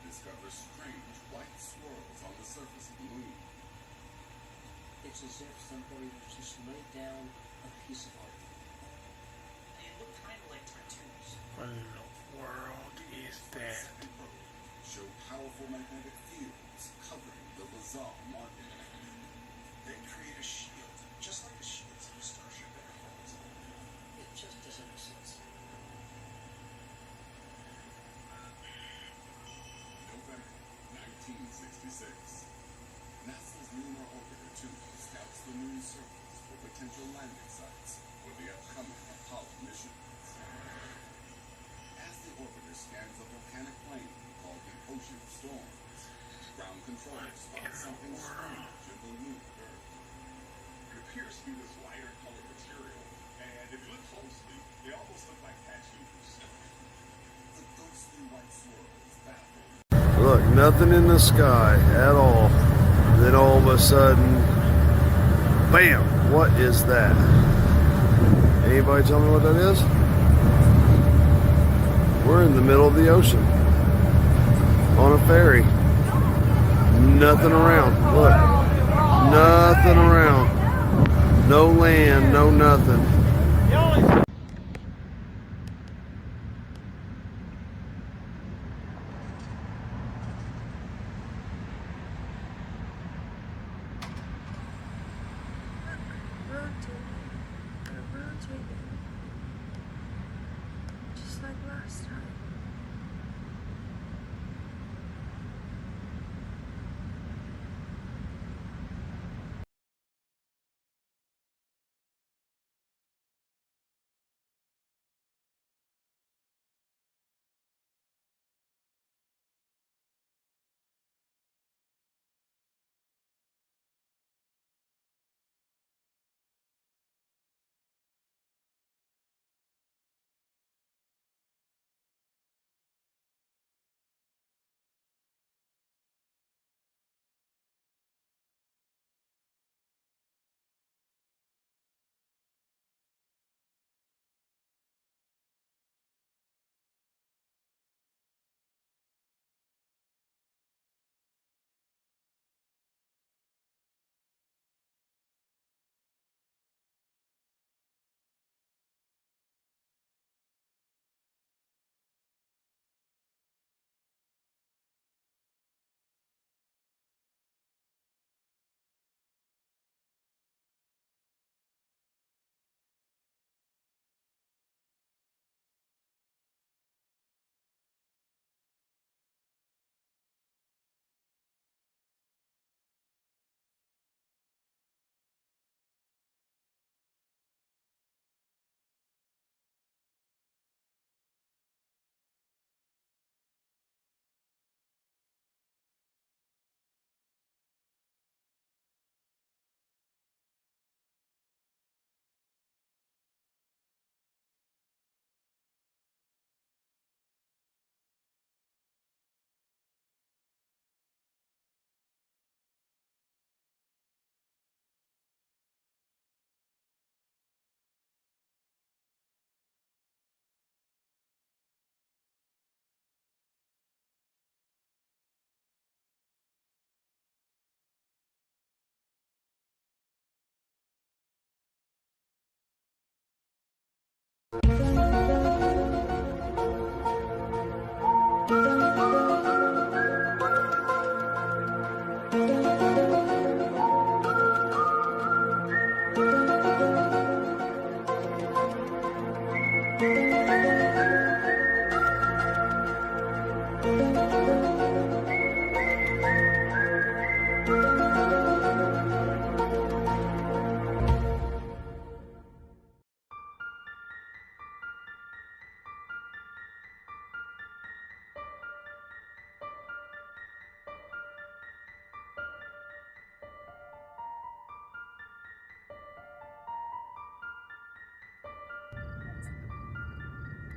discover strange white swirls on the surface of the moon. It's as if somebody just laid down a piece of art. They look kind of like tattoos. What in the world is that? Show powerful magnetic fields covering the bizarre marking. They create a shield, just like the shields of Starship Aircraft. It just doesn't make sense. November 1966. NASA's Lunar Orbiter 2 scouts the moon's surface for potential landing sites for the upcoming Apollo missions. As the orbiter scans a volcanic plain called the Ocean of Storms, ground control spots something strange in the lunar earth. It appears to be this lighter colored material, and if you look closely, they almost look like tattoos. The ghostly white swirls baffle. Look, nothing in the sky at all. Then all of a sudden, bam! What is that? Anybody tell me what that is? We're in the middle of the ocean on a ferry. Nothing around. Look, nothing around. No land, no nothing. Rotating. Just like last time.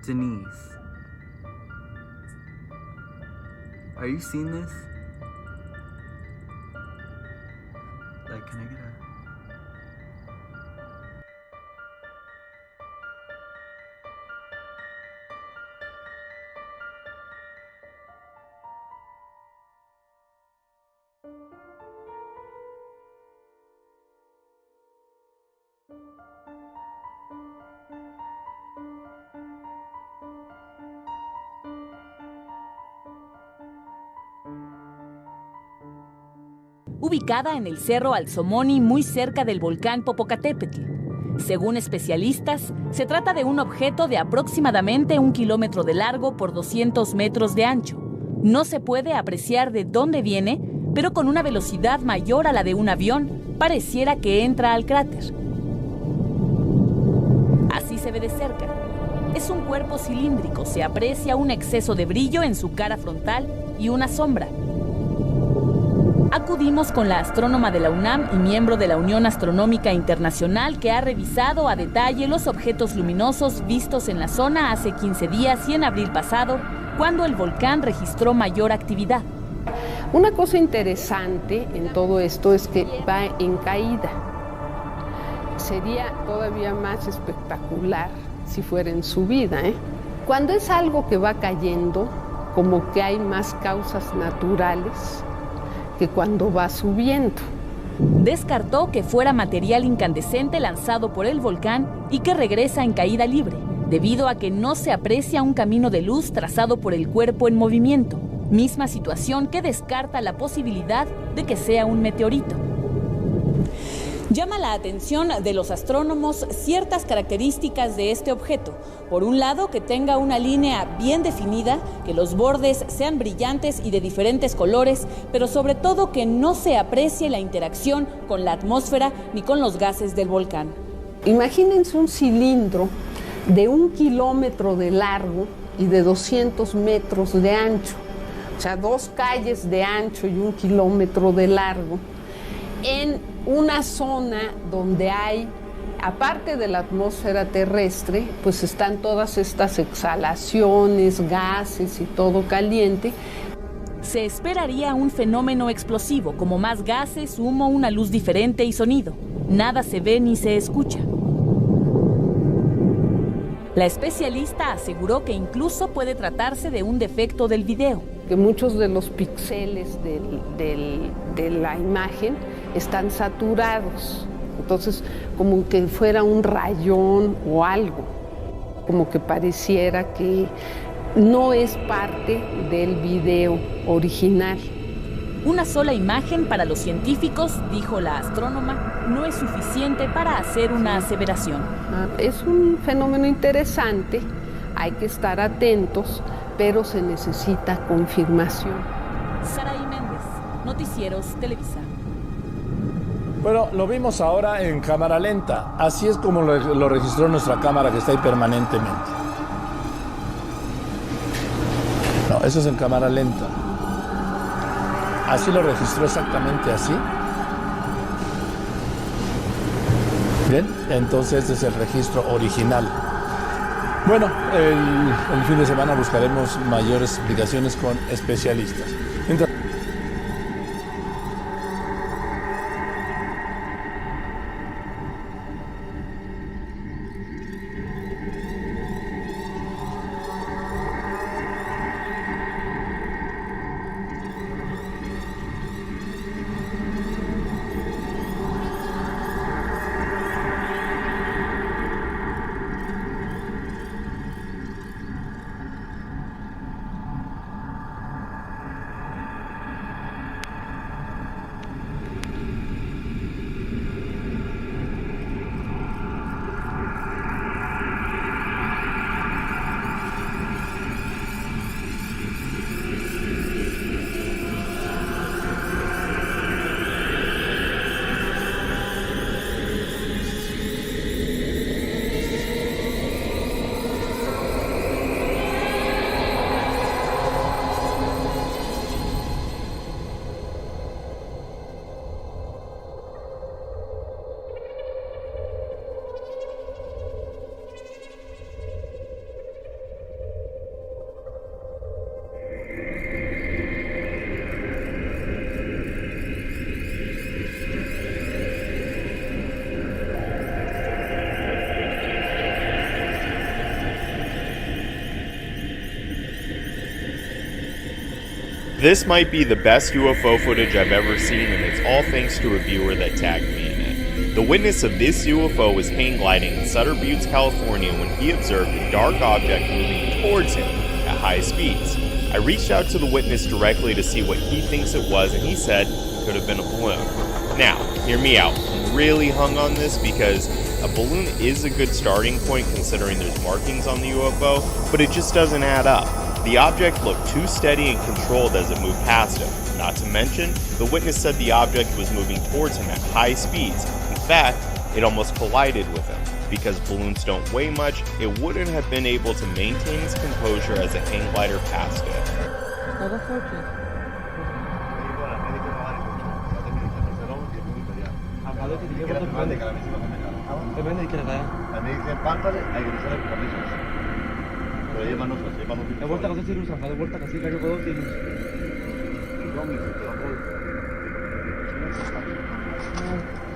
Denise, are you seeing this? Like, can I get a... Ubicada en el cerro Alzomoni, muy cerca del volcán Popocatépetl. Según especialistas, se trata de un objeto de aproximadamente 1 kilómetro de largo por 200 metros de ancho. No se puede apreciar de dónde viene, pero con una velocidad mayor a la de un avión, pareciera que entra al cráter. Así se ve de cerca. Es un cuerpo cilíndrico, se aprecia un exceso de brillo en su cara frontal y una sombra. Acudimos con la astrónoma de la UNAM y miembro de la Unión Astronómica Internacional que ha revisado a detalle los objetos luminosos vistos en la zona hace 15 días y en abril pasado, cuando el volcán registró mayor actividad. Una cosa interesante en todo esto es que va en caída. Sería todavía más espectacular si fuera en subida, ¿eh? Cuando es algo que va cayendo, como que hay más causas naturales que cuando va subiendo. Descartó que fuera material incandescente lanzado por el volcán y que regresa en caída libre, debido a que no se aprecia un camino de luz trazado por el cuerpo en movimiento, misma situación que descarta la posibilidad de que sea un meteorito. Llama la atención de los astrónomos ciertas características de este objeto. Por un lado, que tenga una línea bien definida, que los bordes sean brillantes y de diferentes colores, pero sobre todo que no se aprecie la interacción con la atmósfera ni con los gases del volcán. Imagínense un cilindro de 1 kilómetro de largo y de 200 metros de ancho, o sea, 2 calles de ancho y 1 kilómetro de largo, en una zona donde hay, aparte de la atmósfera terrestre, pues están todas estas exhalaciones, gases y todo caliente. Se esperaría un fenómeno explosivo, como más gases, humo, una luz diferente y sonido. Nada se ve ni se escucha. La especialista aseguró que incluso puede tratarse de un defecto del video. Que muchos de los píxeles de la imagen están saturados. Entonces, como que fuera un rayón o algo. Como que pareciera que no es parte del video original. Una sola imagen para los científicos, dijo la astrónoma, no es suficiente para hacer una aseveración. Es un fenómeno interesante, hay que estar atentos, pero se necesita confirmación. Saraí Méndez, Noticieros Televisa. Bueno, lo vimos ahora en cámara lenta. Así es como lo registró nuestra cámara que está ahí permanentemente. No, eso es en cámara lenta. Así lo registró, exactamente así. Bien, entonces este es el registro original. Bueno, el fin de semana buscaremos mayores explicaciones con especialistas. This might be the best UFO footage I've ever seen, and it's all thanks to a viewer that tagged me in it. The witness of this UFO was hang gliding in Sutter Buttes, California when he observed a dark object moving towards him at high speeds. I reached out to the witness directly to see what he thinks it was, and he said it could have been a balloon. Now, hear me out. I'm really hung on this because a balloon is a good starting point considering there's markings on the UFO, but it just doesn't add up. The object looked too steady and controlled as it moved past him. Not to mention, the witness said the object was moving towards him at high speeds. In fact, it almost collided with him. Because balloons don't weigh much, it wouldn't have been able to maintain its composure as a hang glider passed it.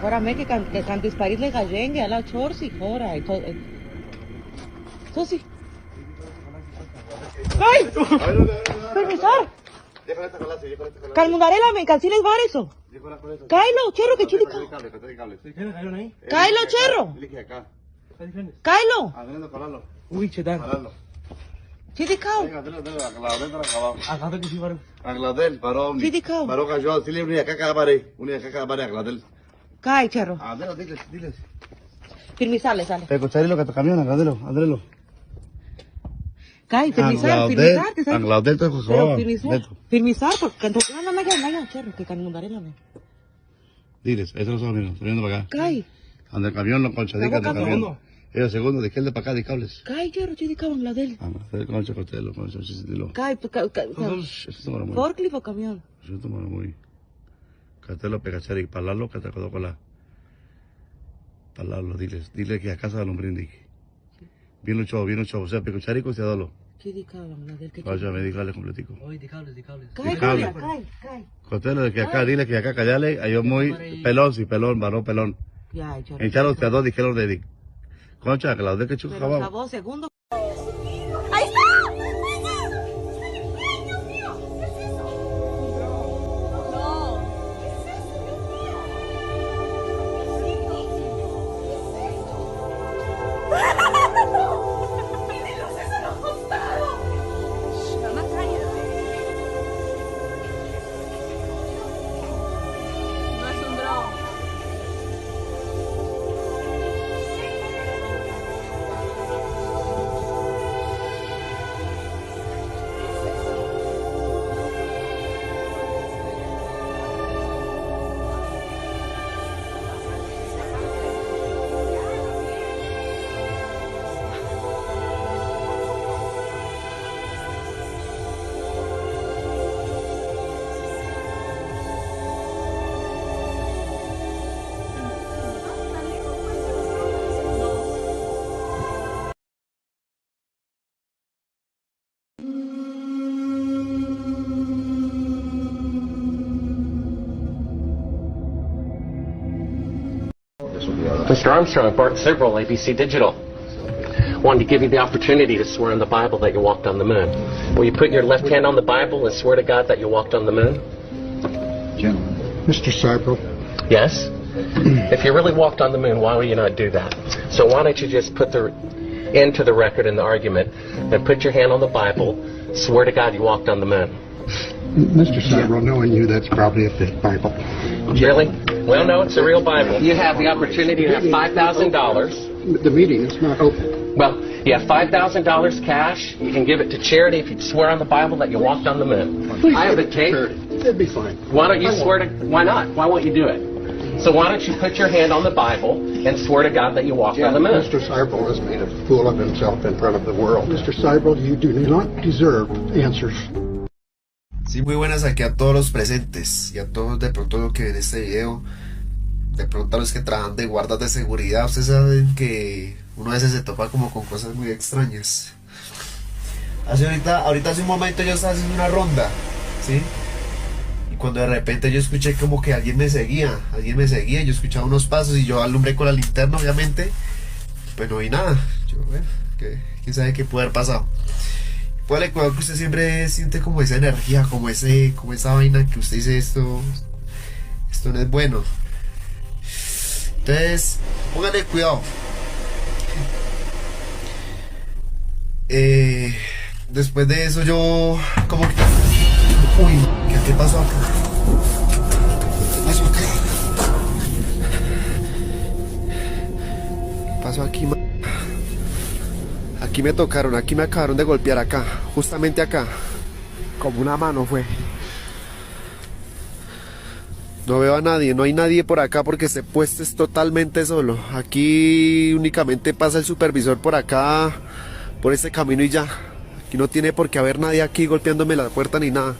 Ora me che can disparit le gallenghe alla chorsi ora Sosi. Ay! Permisar! Calmundarela me cancines var eso. Kailo, cherro que chili. Kailo, cherro. Kailo. Uy, chetan. Chidi kao. Agladel, paró. Chidi kao. Paró cayó, sí le unía caca bare, Agladel. Kai, cherro. Adelo, diles. Permisar, sale. Pero cocharilo que te camión, Agladelo. Kai, permisar. Agladel, te pero permisar, porque no, cherro, que calmundarela me. Diles, eso lo estamos viendo, estoy viendo para acá. Kai. Ande el camión, los conchadicas del camión. Ellos segundo, de izquierda para acá, de cables. Kai, cherro, chidi kao, Agladel. Concha, costelo, concha, chistilo. Kai, forklift o camión. Eso es muy. Catelo, pegachari, palalo, que te acordó con la. Palalo, dile que a casa de hombre indique. Bien luchado, o sea, pegachari, costeadolo. Chidi kao, Agladel, que vaya, me di cables completico. Oye, di cables. Kai. Costelo, de que acá, dile que acá, callale, ahí yo muy pelón, sí, pelón, varón, pelón. Ya, cherro. Enchalo, te adoro, dijeron de Dick. Concha, Claudia, que chuca Pero acabó segundo. ¡Ahí está! ¡Ay, Dios mío! ¿Qué es eso? No. ¿Qué es eso? Dios mío. ¡Tiene luces a los costados! Mamá, cállate. No es un dron. Mr. Armstrong, Bart Sibrel, ABC Digital. Wanted to give you the opportunity to swear on the Bible that you walked on the moon. Will you put your left hand on the Bible and swear to God that you walked on the moon? Gentlemen. Mr. Sibrel. Yes? If you really walked on the moon, why would you not do that? So why don't you just put the end to the record in the argument and put your hand on the Bible, swear to God you walked on the moon. Mr. Sibrel, knowing you, that's probably a fake Bible. Really? Well, no, it's a real Bible. You have the opportunity to have $5,000. The meeting is not open. Well, you have $5,000 cash. You can give it to charity if you swear on the Bible that you walked on the moon. Please, I have a tape. It'd be fine. Why don't you swear to... Why not? Why won't you do it? So why don't you put your hand on the Bible and swear to God that you walked on the moon? Mr. Sibrel has made a fool of himself in front of the world. Mr. Sibrel, you do not deserve answers. Sí, muy buenas aquí a todos los presentes y a todos de pronto los que ven este video, de pronto a los que trabajan de guardas de seguridad. Ustedes saben que uno a veces se topa como con cosas muy extrañas. Ahorita hace un momento yo estaba haciendo una ronda, ¿sí? Y cuando de repente yo escuché como que alguien me seguía, yo escuchaba unos pasos y yo alumbré con la linterna, obviamente, pues no vi nada. Yo, ¿quién sabe qué puede haber pasado? Póngale cuidado que usted siempre siente como esa energía, como esa vaina que usted dice esto no es bueno. Entonces, póngale cuidado. Después de eso yo como que... Uy, ¿qué pasó acá? ¿Qué pasó acá? ¿Qué pasó aquí, man? Aquí me tocaron, aquí me acabaron de golpear acá, justamente acá. Como una mano fue. No veo a nadie, no hay nadie por acá porque este puesto es totalmente solo. Aquí únicamente pasa el supervisor por acá, por este camino y ya. Aquí no tiene por qué haber nadie aquí golpeándome la puerta ni nada.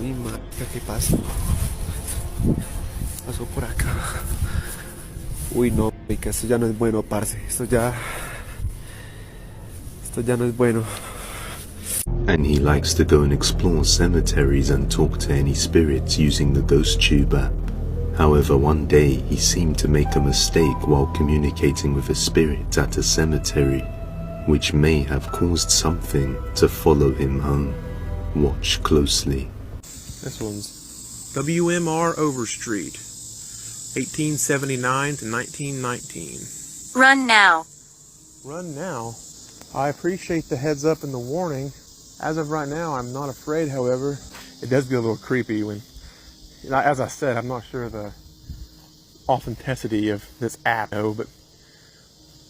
Uy, madre, ¿qué pasa? Pasó por acá. Uy, no, que esto ya no es bueno, parce. Esto ya no es bueno. And he likes to go and explore cemeteries and talk to any spirits using the ghost tube app. However, one day he seemed to make a mistake while communicating with a spirit at a cemetery, which may have caused something to follow him home. Watch closely. This one's WMR Overstreet, 1879 to 1919. Run now. Run now? I appreciate the heads up and the warning. As of right now, I'm not afraid, however. It does get a little creepy when, as I said, I'm not sure the authenticity of this app, but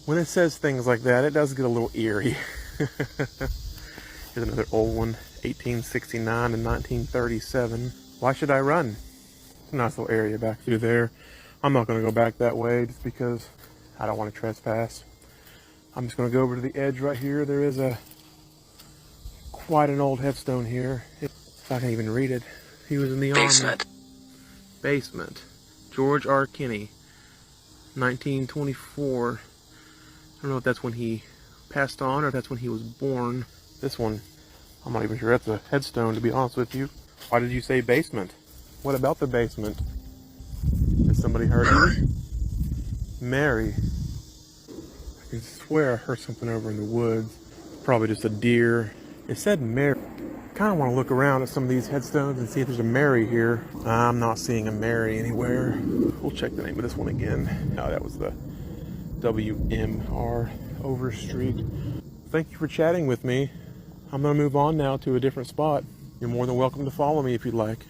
when it says things like that, it does get a little eerie. Here's another old one, 1869 to 1937. Why should I run? It's a nice little area back through there. I'm not going to go back that way just because I don't want to trespass. I'm just going to go over to the edge right here. There is quite an old headstone here. I can't even read it. He was in the army. Basement. George R. Kinney, 1924. I don't know if that's when he passed on or if that's when he was born. This one, I'm not even sure that's a headstone, to be honest with you. Why did you say basement? What about the basement? Did somebody hurt you? Mary. I can swear I heard something over in the woods. Probably just a deer. It said Mary. I kind of want to look around at some of these headstones and see if there's a Mary here. I'm not seeing a Mary anywhere. We'll check the name of this one again. Oh, that was the WMR Overstreet. Thank you for chatting with me. I'm going to move on now to a different spot. You're more than welcome to follow me if you'd like.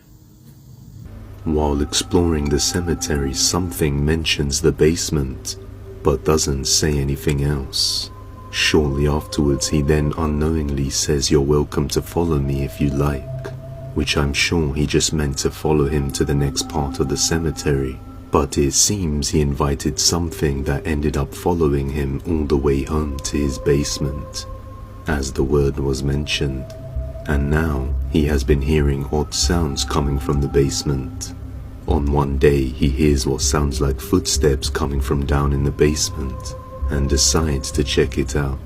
While exploring the cemetery, something mentions the basement, but doesn't say anything else. Shortly afterwards, he then unknowingly says you're welcome to follow me if you like, which I'm sure he just meant to follow him to the next part of the cemetery. But it seems he invited something that ended up following him all the way home to his basement, as the word was mentioned. And now he has been hearing odd sounds coming from the basement. On one day, he hears what sounds like footsteps coming from down in the basement, and decides to check it out.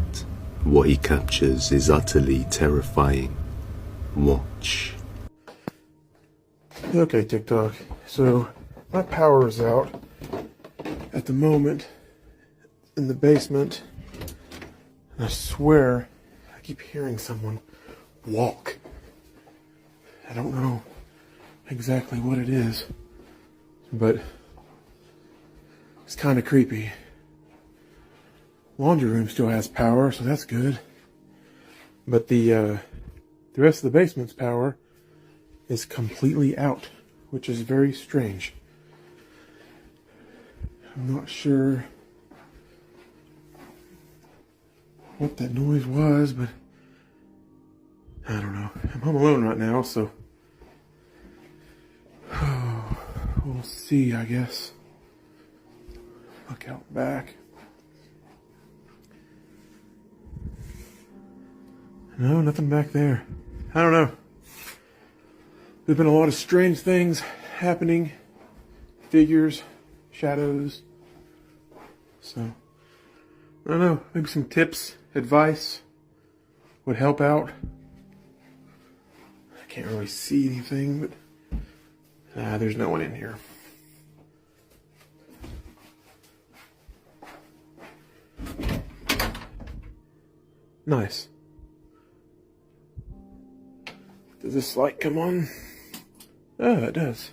What he captures is utterly terrifying. Watch. Okay, TikTok. So, my power is out at the moment in the basement. And I swear, I keep hearing someone walk. I don't know exactly what it is, but it's kind of creepy. Laundry room still has power, so that's good. But the rest of the basement's power is completely out, which is very strange. I'm not sure what that noise was, but I don't know. I'm home alone right now, so we'll see, I guess. Look out back. No, nothing back there. I don't know. There's been a lot of strange things happening. Figures, shadows. So, I don't know. Maybe some tips, advice would help out. I can't really see anything, but there's no one in here. Nice. Does this light come on? Oh, it does.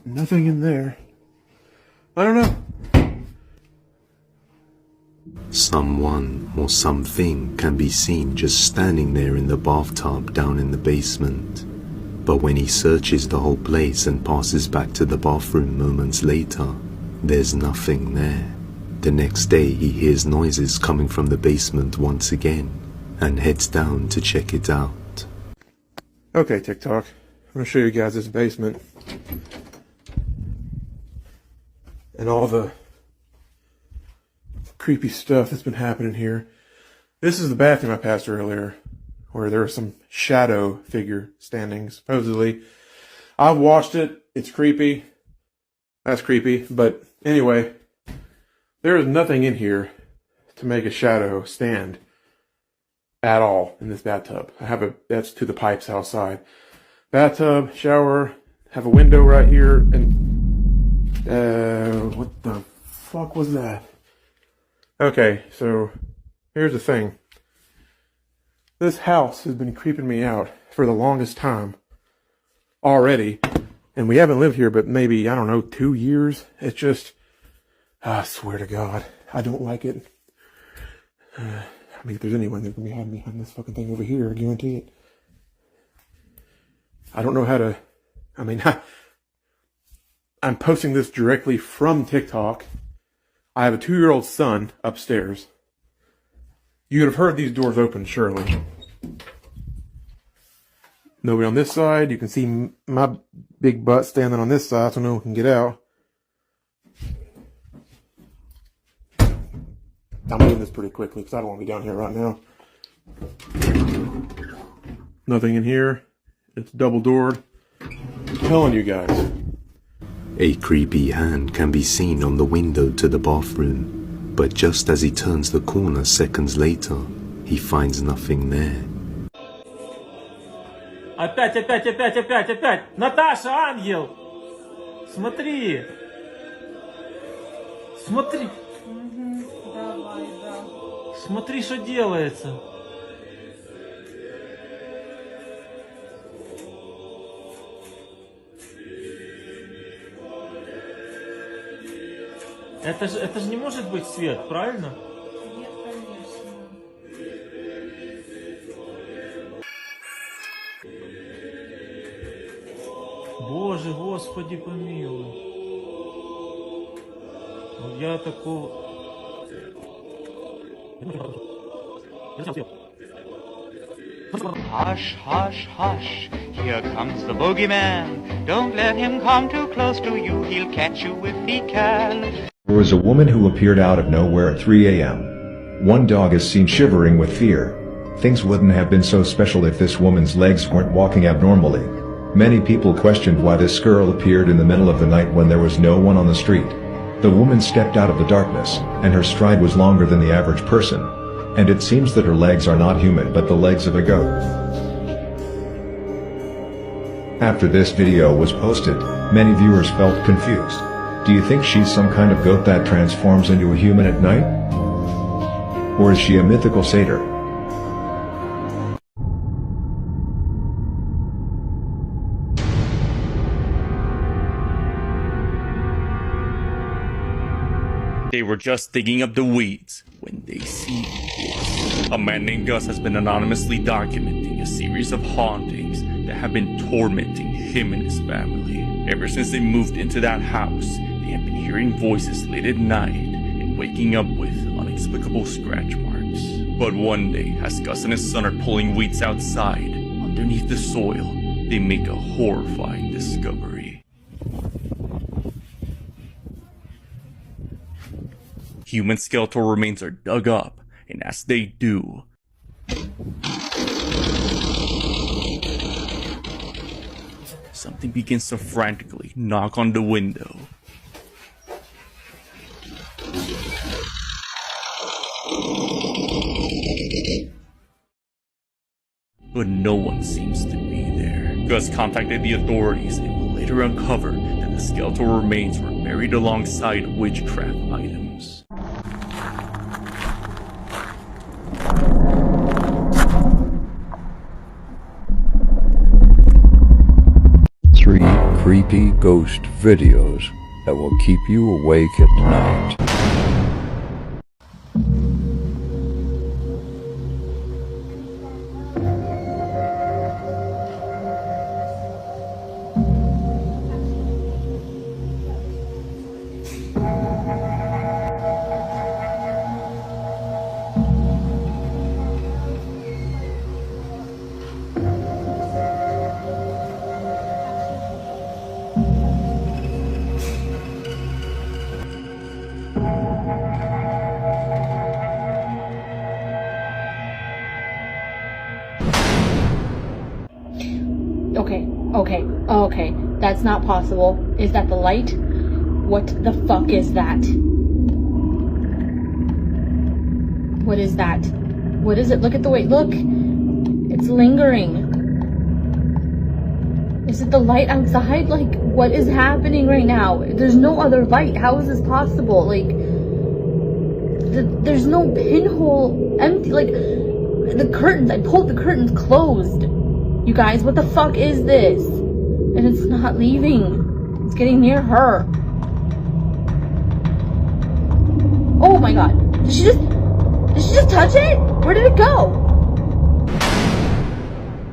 Nothing in there. I don't know. Someone or something can be seen just standing there in the bathtub down in the basement. But when he searches the whole place and passes back to the bathroom moments later, there's nothing there. The next day he hears noises coming from the basement once again and heads down to check it out. Okay, TikTok. I'm going to show you guys this basement. And all the creepy stuff that's been happening here. This is the bathroom I passed earlier, where there was some shadow figure standing, supposedly. I've watched it. It's creepy. That's creepy. But anyway, there is nothing in here to make a shadow stand at all in this bathtub. That's to the pipes outside. Bathtub, shower, have a window right here, and what the fuck was that? Okay, so here's the thing. This house has been creeping me out for the longest time already, and we haven't lived here but maybe, I don't know, 2 years. It's just, I swear to God, I don't like it. I mean, if there's anyone that can be hiding behind this fucking thing over here, I guarantee it. I don't know how to, I mean, I'm posting this directly from TikTok. I have a 2-year-old son upstairs. You would have heard these doors open, surely. Nobody on this side. You can see my big butt standing on this side so no one can get out. I'm doing this pretty quickly because I don't want to be down here right now. Nothing in here. It's double doored. I'm telling you guys. A creepy hand can be seen on the window to the bathroom, but just as he turns the corner seconds later, he finds nothing there. Опять! Наташа, ангел! Смотри! Смотри! Давай, да. Смотри, что делается! Это же не может быть свет, правильно? Нет, конечно. Боже, Господи помилуй. Ну, я такого... Hush, hush, hush, here comes the bogeyman. Don't let him come too close to you, he'll catch you if he can. There was a woman who appeared out of nowhere at 3 a.m. One dog is seen shivering with fear. Things wouldn't have been so special if this woman's legs weren't walking abnormally. Many people questioned why this girl appeared in the middle of the night when there was no one on the street. The woman stepped out of the darkness, and her stride was longer than the average person. And it seems that her legs are not human but the legs of a goat. After this video was posted, many viewers felt confused. Do you think she's some kind of goat that transforms into a human at night? Or is she a mythical satyr? They were just digging up the weeds when they see this. A man named Gus has been anonymously documenting a series of hauntings that have been tormenting him and his family. Ever since they moved into that house, they have been hearing voices late at night and waking up with unexplicable scratch marks. But one day, as Gus and his son are pulling weeds outside, underneath the soil, they make a horrifying discovery. Human skeletal remains are dug up, and as they do, something begins to frantically knock on the window. But no one seems to be there. Gus contacted the authorities and will later uncover that the skeletal remains were buried alongside witchcraft items. creepy ghost videos that will keep you awake at night. Okay, that's not possible. Is that the light? What the fuck is that? What is that? What is it? Look at the way, look! It's lingering. Is it the light outside? Like, what is happening right now? There's no other light. How is this possible? Like, there's no pinhole empty. Like, the curtains, I pulled the curtains closed. You guys, what the fuck is this? And it's not leaving. It's getting near her. Oh my god. Did she just touch it? Where did it go?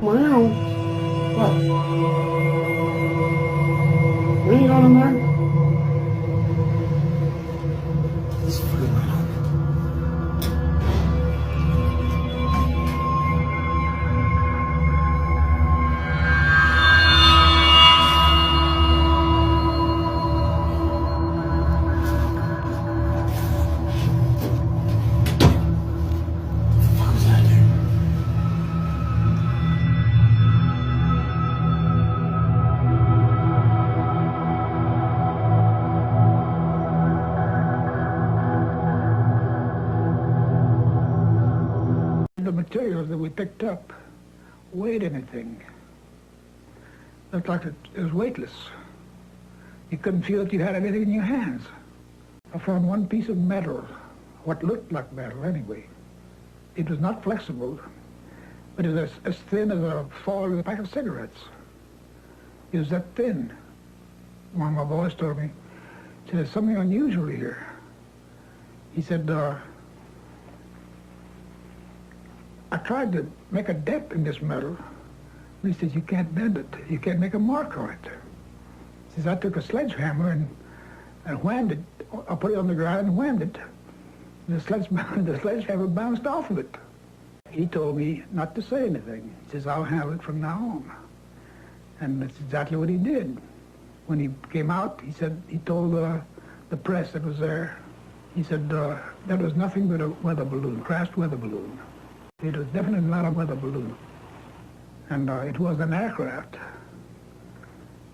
Wow. What? What are you going on there? It's pretty loud. The materials that we picked up weighed anything. Looked like it was weightless. You couldn't feel that you had anything in your hands. I found one piece of metal, what looked like metal anyway. It was not flexible, but it was as thin as a foil in a pack of cigarettes. It was that thin. One of my boys told me, he said, there's something unusual here. He said, I tried to make a dent in this metal. He says, you can't bend it. You can't make a mark on it. He says, I took a sledgehammer and whammed it. I put it on the ground and whammed it. The sledgehammer bounced off of it. He told me not to say anything. He says, I'll handle it from now on. And that's exactly what he did. When he came out, he said, he told the press that was there, he said, that was nothing but a weather balloon, crashed weather balloon. It was definitely not a weather balloon. And it was an aircraft.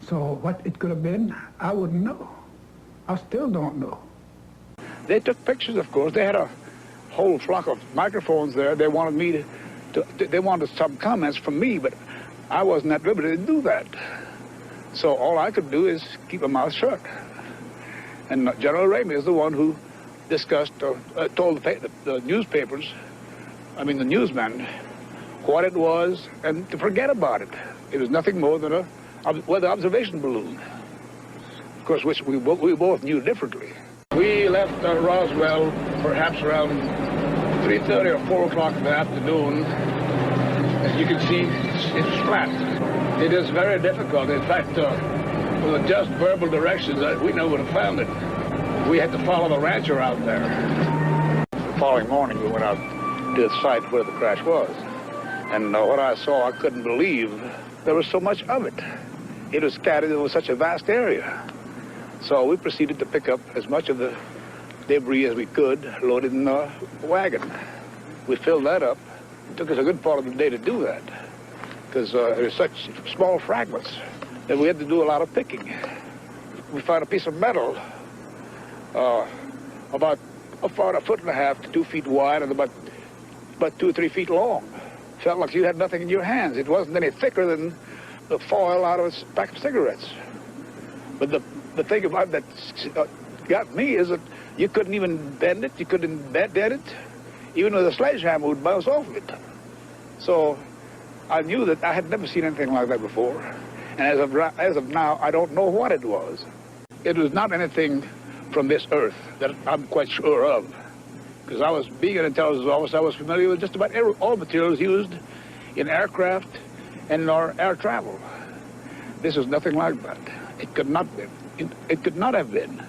So what it could have been, I wouldn't know. I still don't know. They took pictures, of course. They had a whole flock of microphones there. They wanted me they wanted some comments from me, but I wasn't at liberty to do that. So all I could do is keep my mouth shut. And General Ramey is the one who discussed, told the newspapers, the newsmen, what it was, and to forget about it. It was nothing more than a weather observation balloon, of course, which we both knew differently. We left Roswell perhaps around 3:30 or 4 o'clock in the afternoon. As you can see, it's flat. It is very difficult. In fact, with just verbal directions, we never would have found it. We had to follow the rancher out there. The following morning, we went out to the site where the crash was. And what I saw, I couldn't believe there was so much of it. It was scattered over such a vast area. So we proceeded to pick up as much of the debris as we could, loaded in the wagon. We filled that up. It took us a good part of the day to do that, because there were such small fragments that we had to do a lot of picking. We found a piece of metal about a 1.5 to 2 feet wide and about 2 or 3 feet long. Felt like you had nothing in your hands. It wasn't any thicker than the foil out of a pack of cigarettes. But the thing about that got me is that you couldn't even bend it. You couldn't dent it. Even with a sledgehammer would bounce off of it. So I knew that I had never seen anything like that before. And as of now, I don't know what it was. It was not anything from this earth that I'm quite sure of. Because I was, being an intelligence officer, I was familiar with just about all materials used in aircraft and in our air travel. This is nothing like that. It could not be. It could not have been.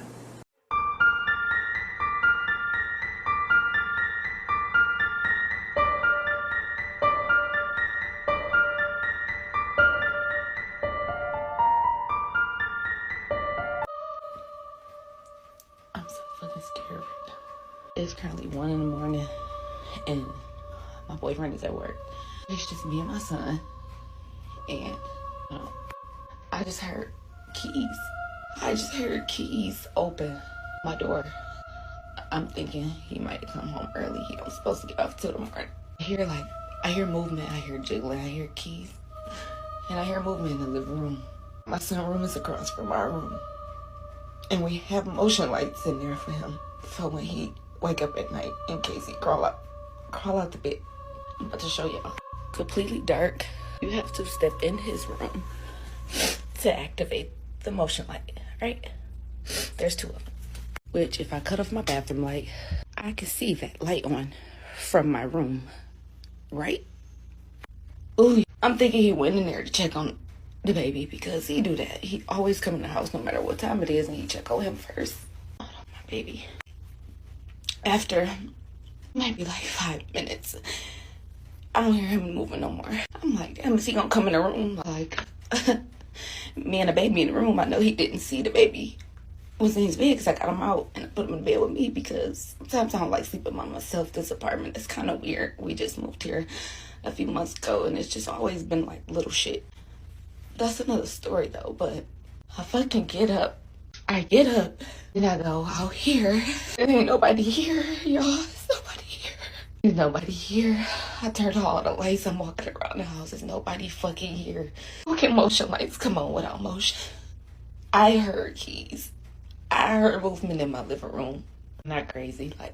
I'm so fucking scared right now. It's currently 1 in the morning and my boyfriend is at work. It's just me and my son. And I just heard keys. I just heard keys open my door. I'm thinking he might come home early. He was supposed to get off till tomorrow. I hear movement, I hear jiggling, I hear keys. And I hear movement in the living room. My son's room is across from our room. And we have motion lights in there for him. So when he wake up at night, in case he crawl out the bed. I'm about to show y'all. Completely dark. You have to step in his room to activate the motion light, right? There's 2 of them. Which, if I cut off my bathroom light, I can see that light on from my room, right? Ooh, I'm thinking he went in there to check on the baby because he do that. He always come in the house no matter what time it is and he check on him first. Oh, my baby. After maybe like 5 minutes, I don't hear him moving no more. I'm like, damn, is he gonna come in the room? Like, me and the baby in the room, I know he didn't see the baby was in his bed because I got him out and I put him in bed with me because sometimes I don't like sleeping by myself. This apartment is kind of weird. We just moved here a few months ago and it's just always been like little shit. That's another story though, but I fucking get up. I get up and I go out here. There ain't nobody here, y'all. There's nobody here. There's nobody here. I turned all the lights. I'm walking around the house. There's nobody fucking here. Fucking motion lights come on without motion. I heard keys. I heard movement in my living room. I'm not crazy. Like,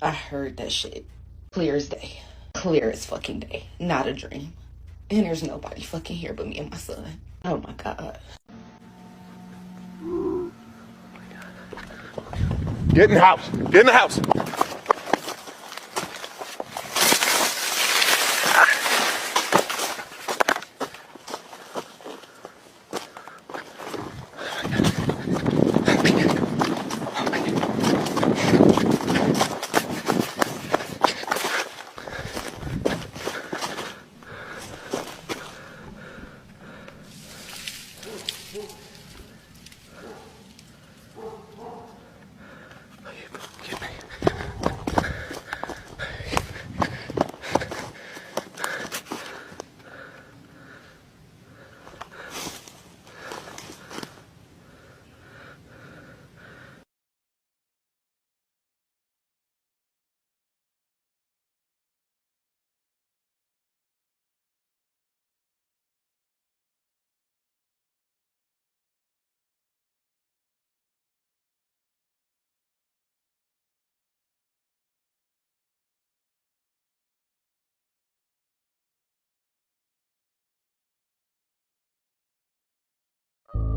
I heard that shit. Clear as day. Clear as fucking day. Not a dream. And there's nobody fucking here but me and my son. Oh my God. Get in the house. Get in the house.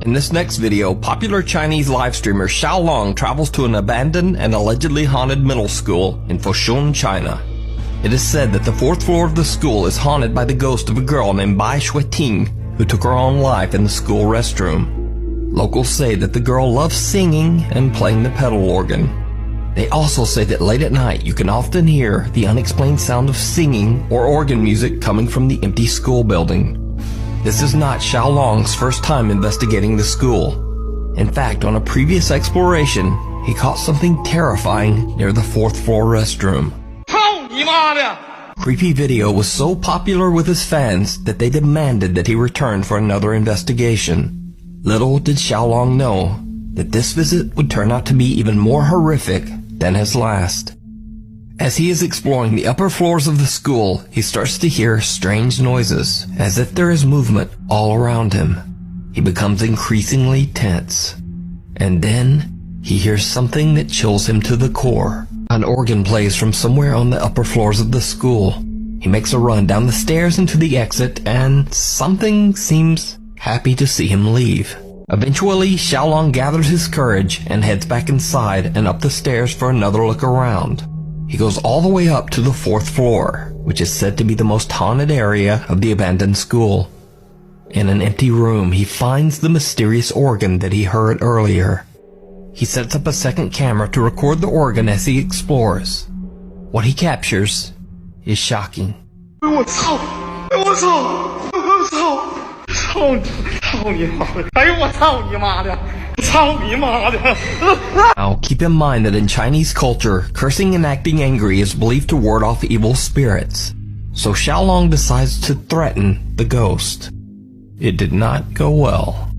In this next video, popular Chinese live streamer Xiaolong travels to an abandoned and allegedly haunted middle school in Foshun, China. It is said that the 4th floor of the school is haunted by the ghost of a girl named Bai Shuiting, who took her own life in the school restroom. Locals say that the girl loves singing and playing the pedal organ. They also say that late at night you can often hear the unexplained sound of singing or organ music coming from the empty school building. This is not Xiaolong's first time investigating the school. In fact, on a previous exploration, he caught something terrifying near the 4th floor restroom. Creepy Video was so popular with his fans that they demanded that he return for another investigation. Little did Xiaolong know that this visit would turn out to be even more horrific than his last. As he is exploring the upper floors of the school, he starts to hear strange noises, as if there is movement all around him. He becomes increasingly tense. And then, he hears something that chills him to the core. An organ plays from somewhere on the upper floors of the school. He makes a run down the stairs into the exit, and something seems happy to see him leave. Eventually, Xiaolong gathers his courage and heads back inside and up the stairs for another look around. He goes all the way up to the 4th floor, which is said to be the most haunted area of the abandoned school. In an empty room, he finds the mysterious organ that he heard earlier. He sets up a second camera to record the organ as he explores. What he captures is shocking. Now, keep in mind that in Chinese culture, cursing and acting angry is believed to ward off evil spirits. So Xiaolong decides to threaten the ghost. It did not go well.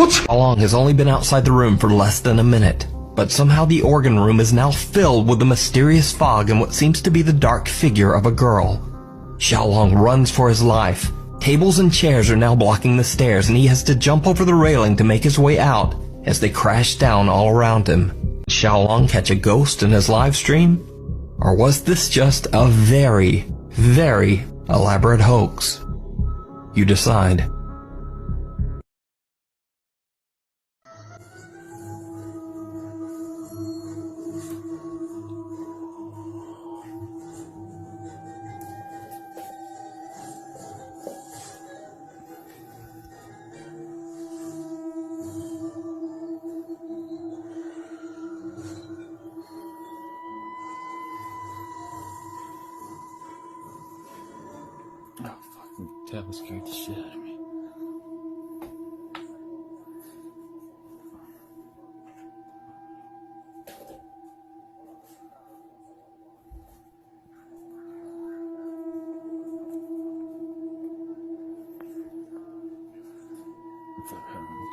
Xiaolong has only been outside the room for less than a minute, but somehow the organ room is now filled with the mysterious fog and what seems to be the dark figure of a girl. Xiaolong runs for his life. Tables and chairs are now blocking the stairs, and he has to jump over the railing to make his way out as they crash down all around him. Did Xiaolong catch a ghost in his live stream? Or was this just a very, very elaborate hoax? You decide. That scared the shit out of me.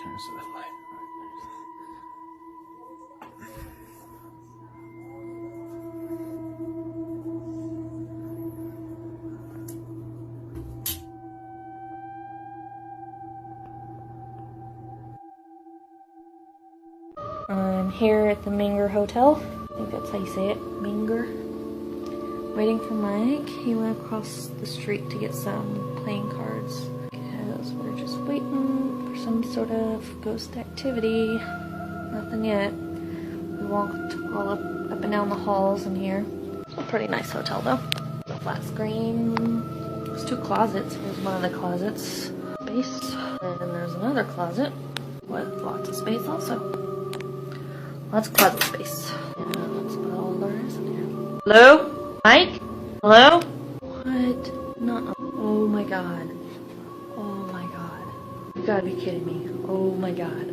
Turns to the light. I'm here at the Minger Hotel. I think that's how you say it, Minger. Waiting for Mike. He went across the street to get some playing cards because we're just waiting for some sort of ghost activity. Nothing yet. We walked all up and down the halls in here. It's a pretty nice hotel though. The flat screen. There's 2 closets. Here's one of the closets. Space. And there's another closet with lots of space also. Lots of closet space. Yeah, that's about all there is in here. Hello? Mike? Hello? What? No. Oh my god. Oh my god. You gotta be kidding me. Oh my god.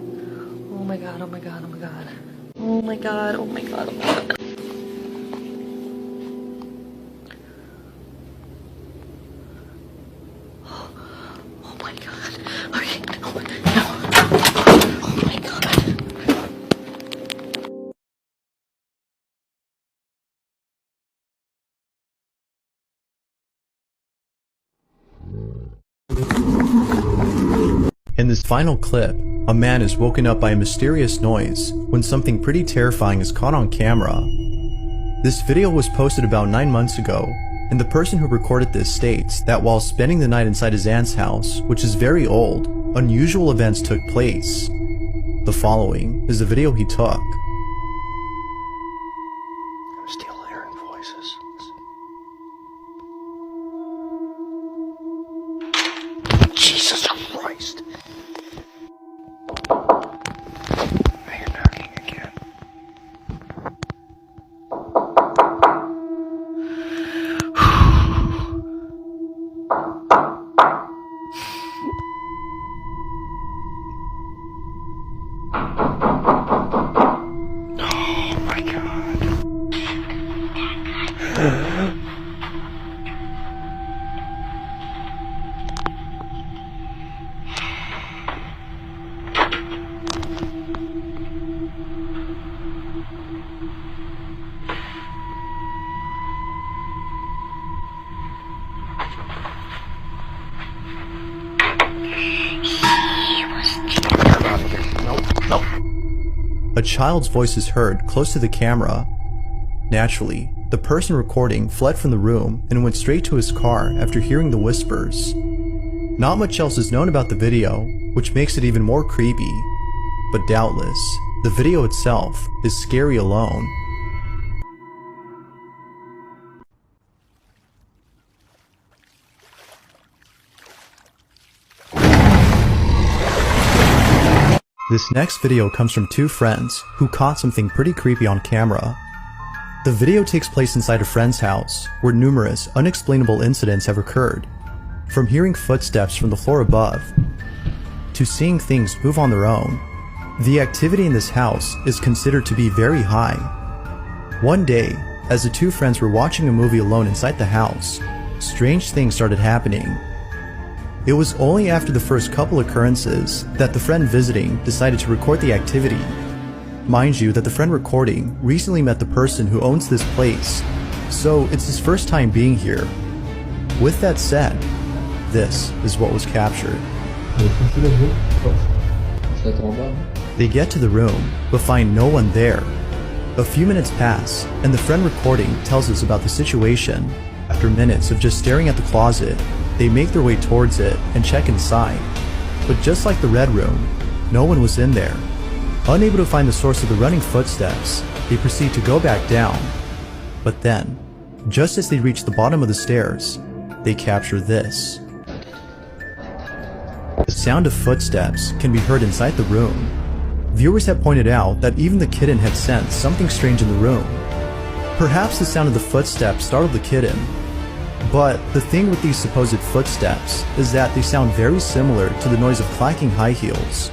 Oh my god, oh my god, oh my god. Oh my god, oh my god, oh my god. Oh my god. Okay, no. Oh my god. In this final clip, a man is woken up by a mysterious noise when something pretty terrifying is caught on camera. This video was posted about 9 months ago, and the person who recorded this states that while spending the night inside his aunt's house, which is very old, unusual events took place. The following is the video he took. I'm still hearing voices. Jesus Christ. Now you're knocking again. Oh my God. a child's voice is heard close to the camera. Naturally, the person recording fled from the room and went straight to his car after hearing the whispers. Not much else is known about the video, which makes it even more creepy. But doubtless, the video itself is scary alone. This next video comes from two friends who caught something pretty creepy on camera. The video takes place inside a friend's house, where numerous unexplainable incidents have occurred. From hearing footsteps from the floor above, to seeing things move on their own, the activity in this house is considered to be very high. One day, as the two friends were watching a movie alone inside the house, strange things started happening. It was only after the first couple occurrences that the friend visiting decided to record the activity. Mind you that the friend recording recently met the person who owns this place, so it's his first time being here. With that said, this is what was captured. They get to the room, but find no one there. A few minutes pass, and the friend recording tells us about the situation. After minutes of just staring at the closet, they make their way towards it and check inside. But just like the red room, no one was in there. Unable to find the source of the running footsteps, they proceed to go back down. But then, just as they reach the bottom of the stairs, they capture this. The sound of footsteps can be heard inside the room. Viewers have pointed out that even the kitten had sensed something strange in the room. Perhaps the sound of the footsteps startled the kitten. But the thing with these supposed footsteps is that they sound very similar to the noise of clacking high heels.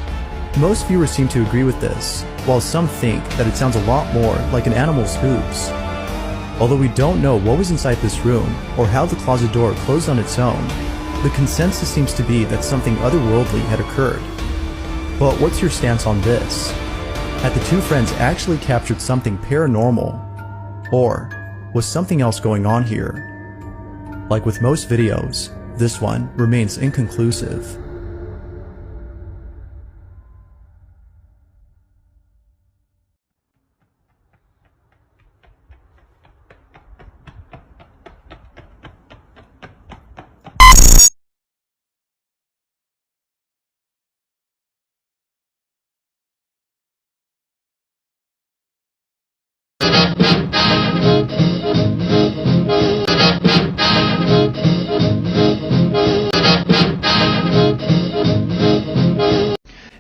Most viewers seem to agree with this, while some think that it sounds a lot more like an animal's hooves. Although we don't know what was inside this room or how the closet door closed on its own, the consensus seems to be that something otherworldly had occurred. But what's your stance on this? Had the two friends actually captured something paranormal? Or was something else going on here? Like with most videos, this one remains inconclusive.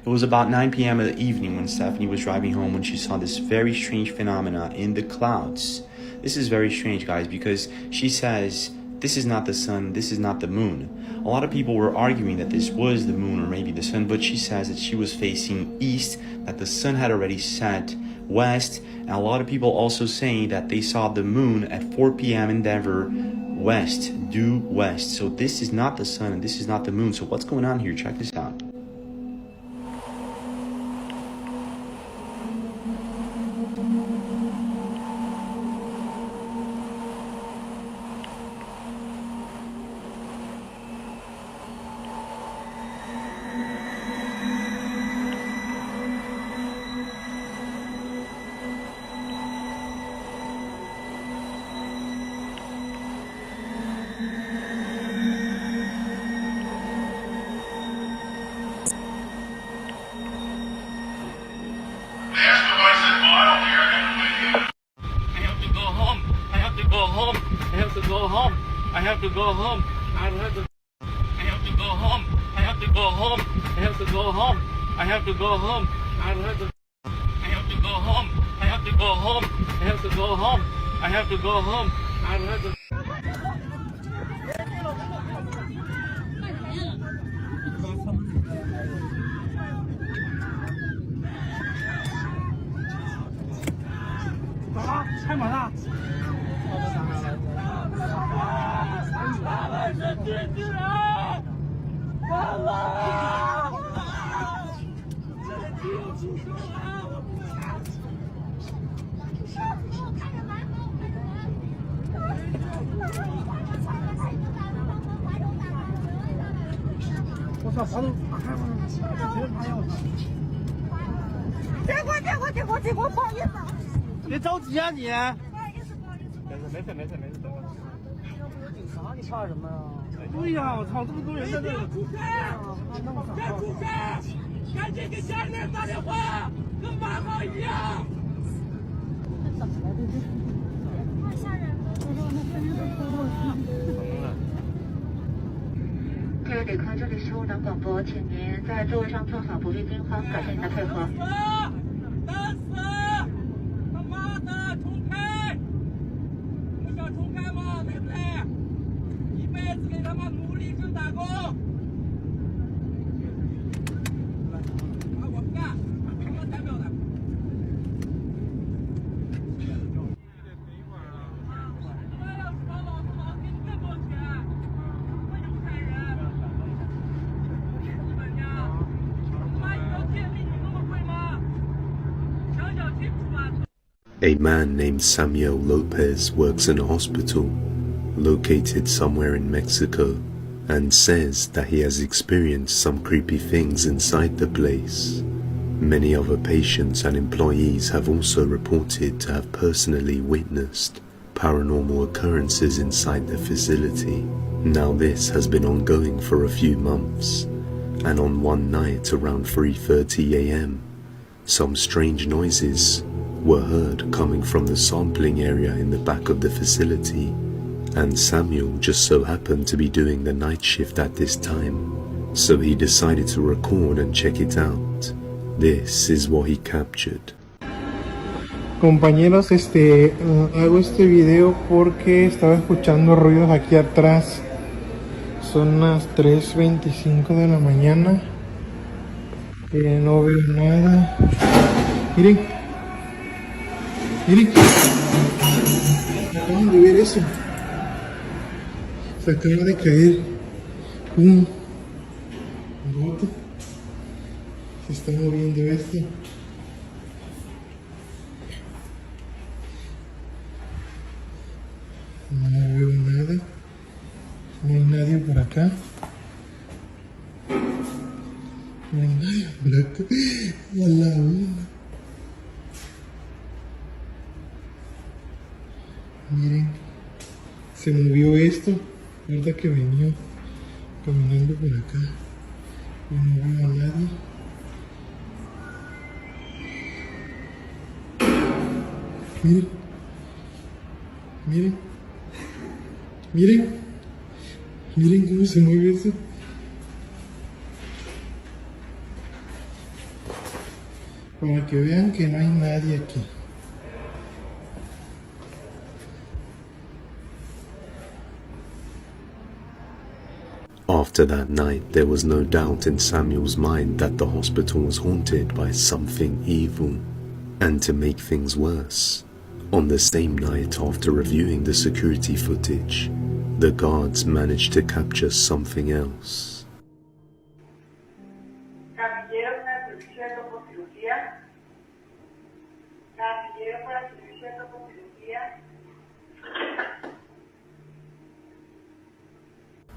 It was about 9 p.m. in the evening when Stephanie was driving home when she saw this very strange phenomena in the clouds. This is very strange, guys, because she says, this is not the sun, this is not the moon. A lot of people were arguing that this was the moon or maybe the sun, but she says that she was facing east, that the sun had already set west, and a lot of people also saying that they saw the moon at 4 p.m. in Denver, west, due west. So this is not the sun and this is not the moon. So what's going on here? Check this out. I have to go home. I have to go home. I have to go home. I have to go home. I have to go home. I have to go home. I have to go home. I have to go home. I have to go home. I have to. 别着急啊你！你怕什么呀？对呀，我操，这么多人在这里。赶紧给家里人打电话，跟妈妈一样。太吓人了！各位旅客，这里是雾能广播，请您在座位上坐好，不必惊慌，感谢您的配合。打死！他妈的，重开！不想重开吗？对不对？一辈子给他妈努力挣打工。我不干，什么代表的？A man named Samuel Lopez works in a hospital located somewhere in Mexico and says that he has experienced some creepy things inside the place. Many other patients and employees have also reported to have personally witnessed paranormal occurrences inside the facility. Now this has been ongoing for a few months, and on one night around 3:30 a.m. some strange noises were heard coming from the sampling area in the back of the facility, and Samuel just so happened to be doing the night shift at this time, so he decided to record and check it out. This is what he captured. Compañeros, hago este video porque estaba escuchando ruidos aquí atrás. Son las 3:25 de la mañana. No veo nada. Miren. Miren. Acaban de ver eso. Se acaba de caer un bote. Se está moviendo esto. No veo nada. No hay nadie por acá. No hay nadie por acá. A la una. Miren. Se movió esto. Verdad que venía caminando por acá. Y no veo a nadie. Miren. Miren. Miren. Miren cómo se mueve eso. Para que vean que no hay nadie aquí. After that night, there was no doubt in Samuel's mind that the hospital was haunted by something evil. And to make things worse, on the same night after reviewing the security footage, the guards managed to capture something else.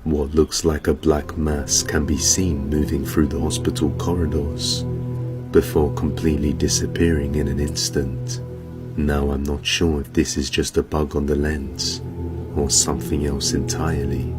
What looks like a black mass can be seen moving through the hospital corridors before completely disappearing in an instant. Now I'm not sure if this is just a bug on the lens or something else entirely,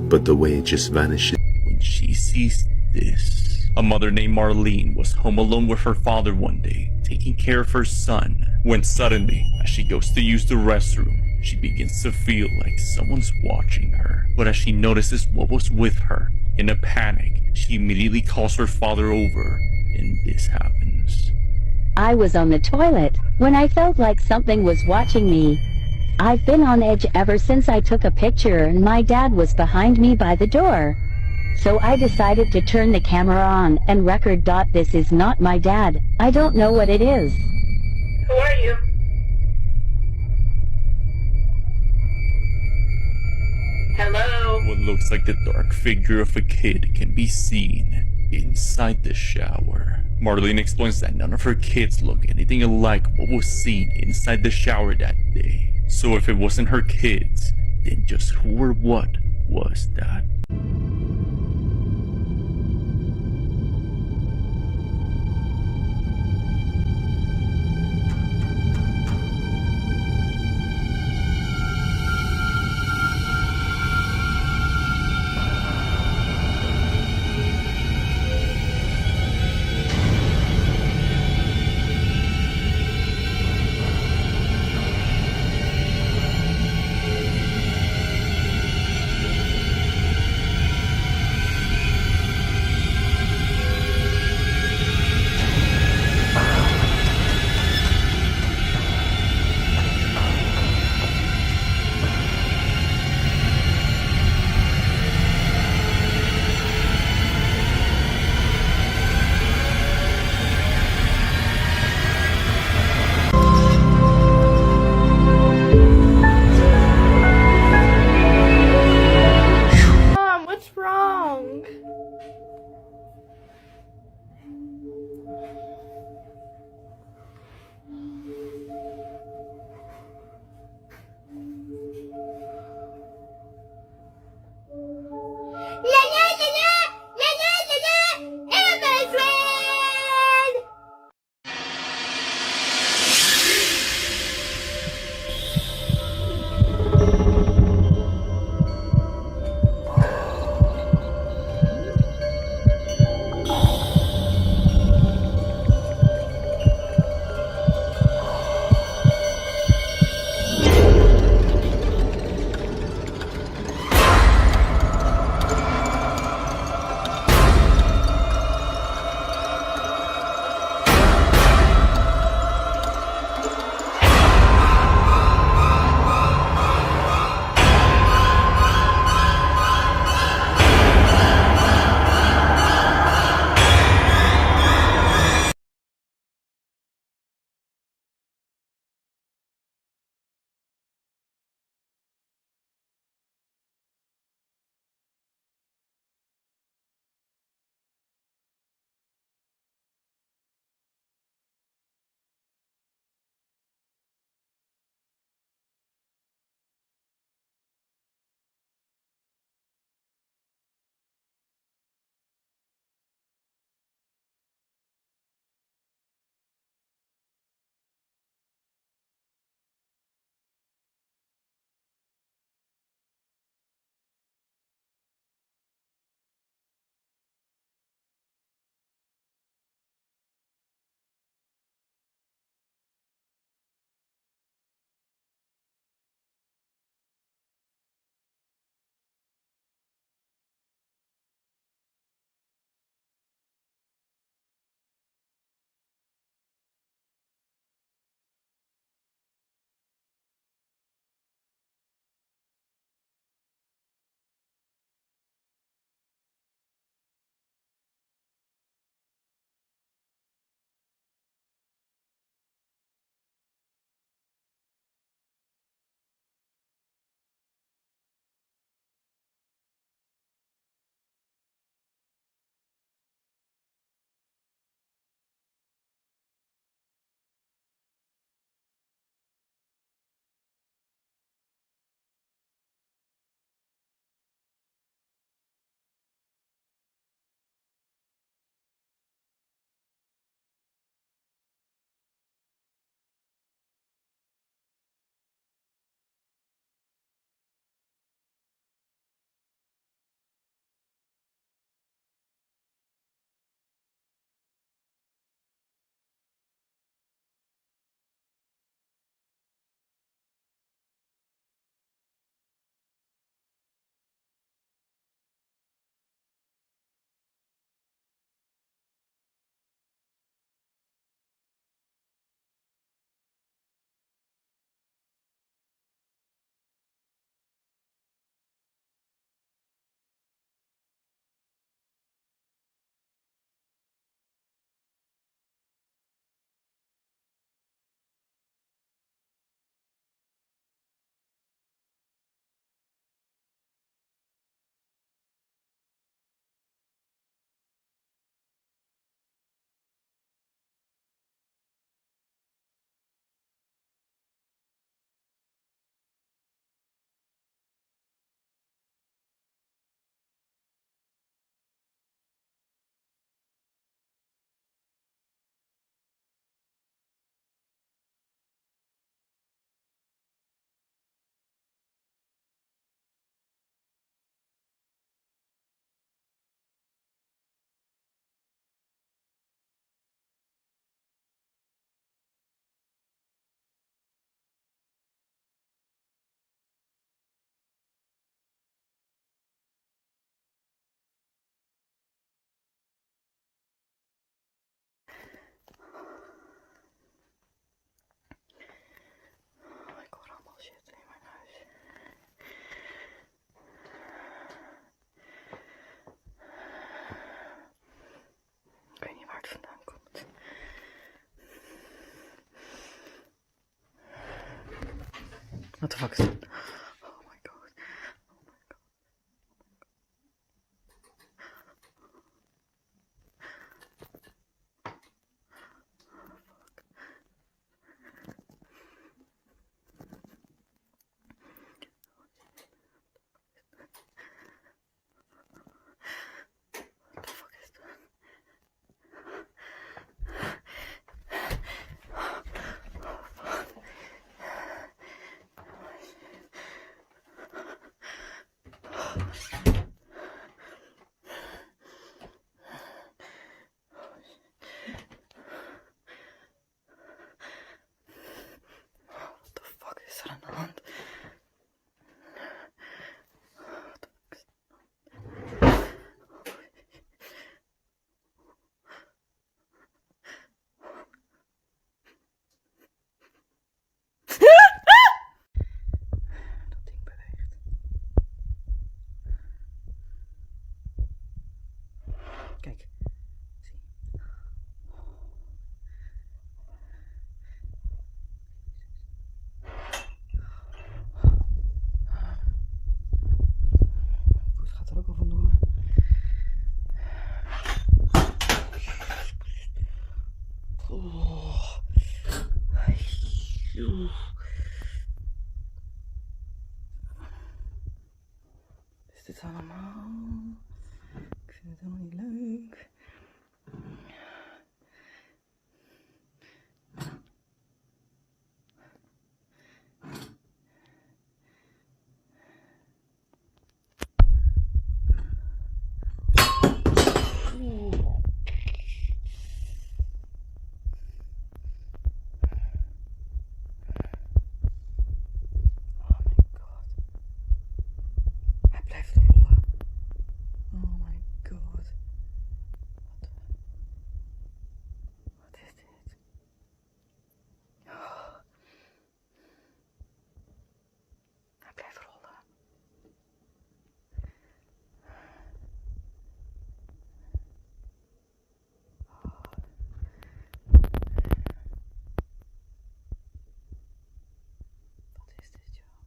but the way it just vanishes. When she sees this, a mother named Marlene was home alone with her father one day, taking care of her son, when suddenly, as she goes to use the restroom, she begins to feel like someone's watching her. But as she notices what was with her, in a panic, she immediately calls her father over, and this happens. I was on the toilet when I felt like something was watching me. I've been on edge ever since I took a picture and my dad was behind me by the door. So I decided to turn the camera on and record. This is not my dad. I don't know what it is. Who are you? Hello? What looks like the dark figure of a kid can be seen inside the shower. Marlene explains that none of her kids look anything alike what was seen inside the shower that day. So if it wasn't her kids, then just who or what was that? What the fuck is that? Oh my god. Kijk. Zie. Het gaat er ook al vandoor. Oh. Is dit allemaal? Ik vind het helemaal niet leuk. Hij blijft rollen. Oh my god. Wat is dit? Oh. Hij blijft rollen. Wat is dit, joh?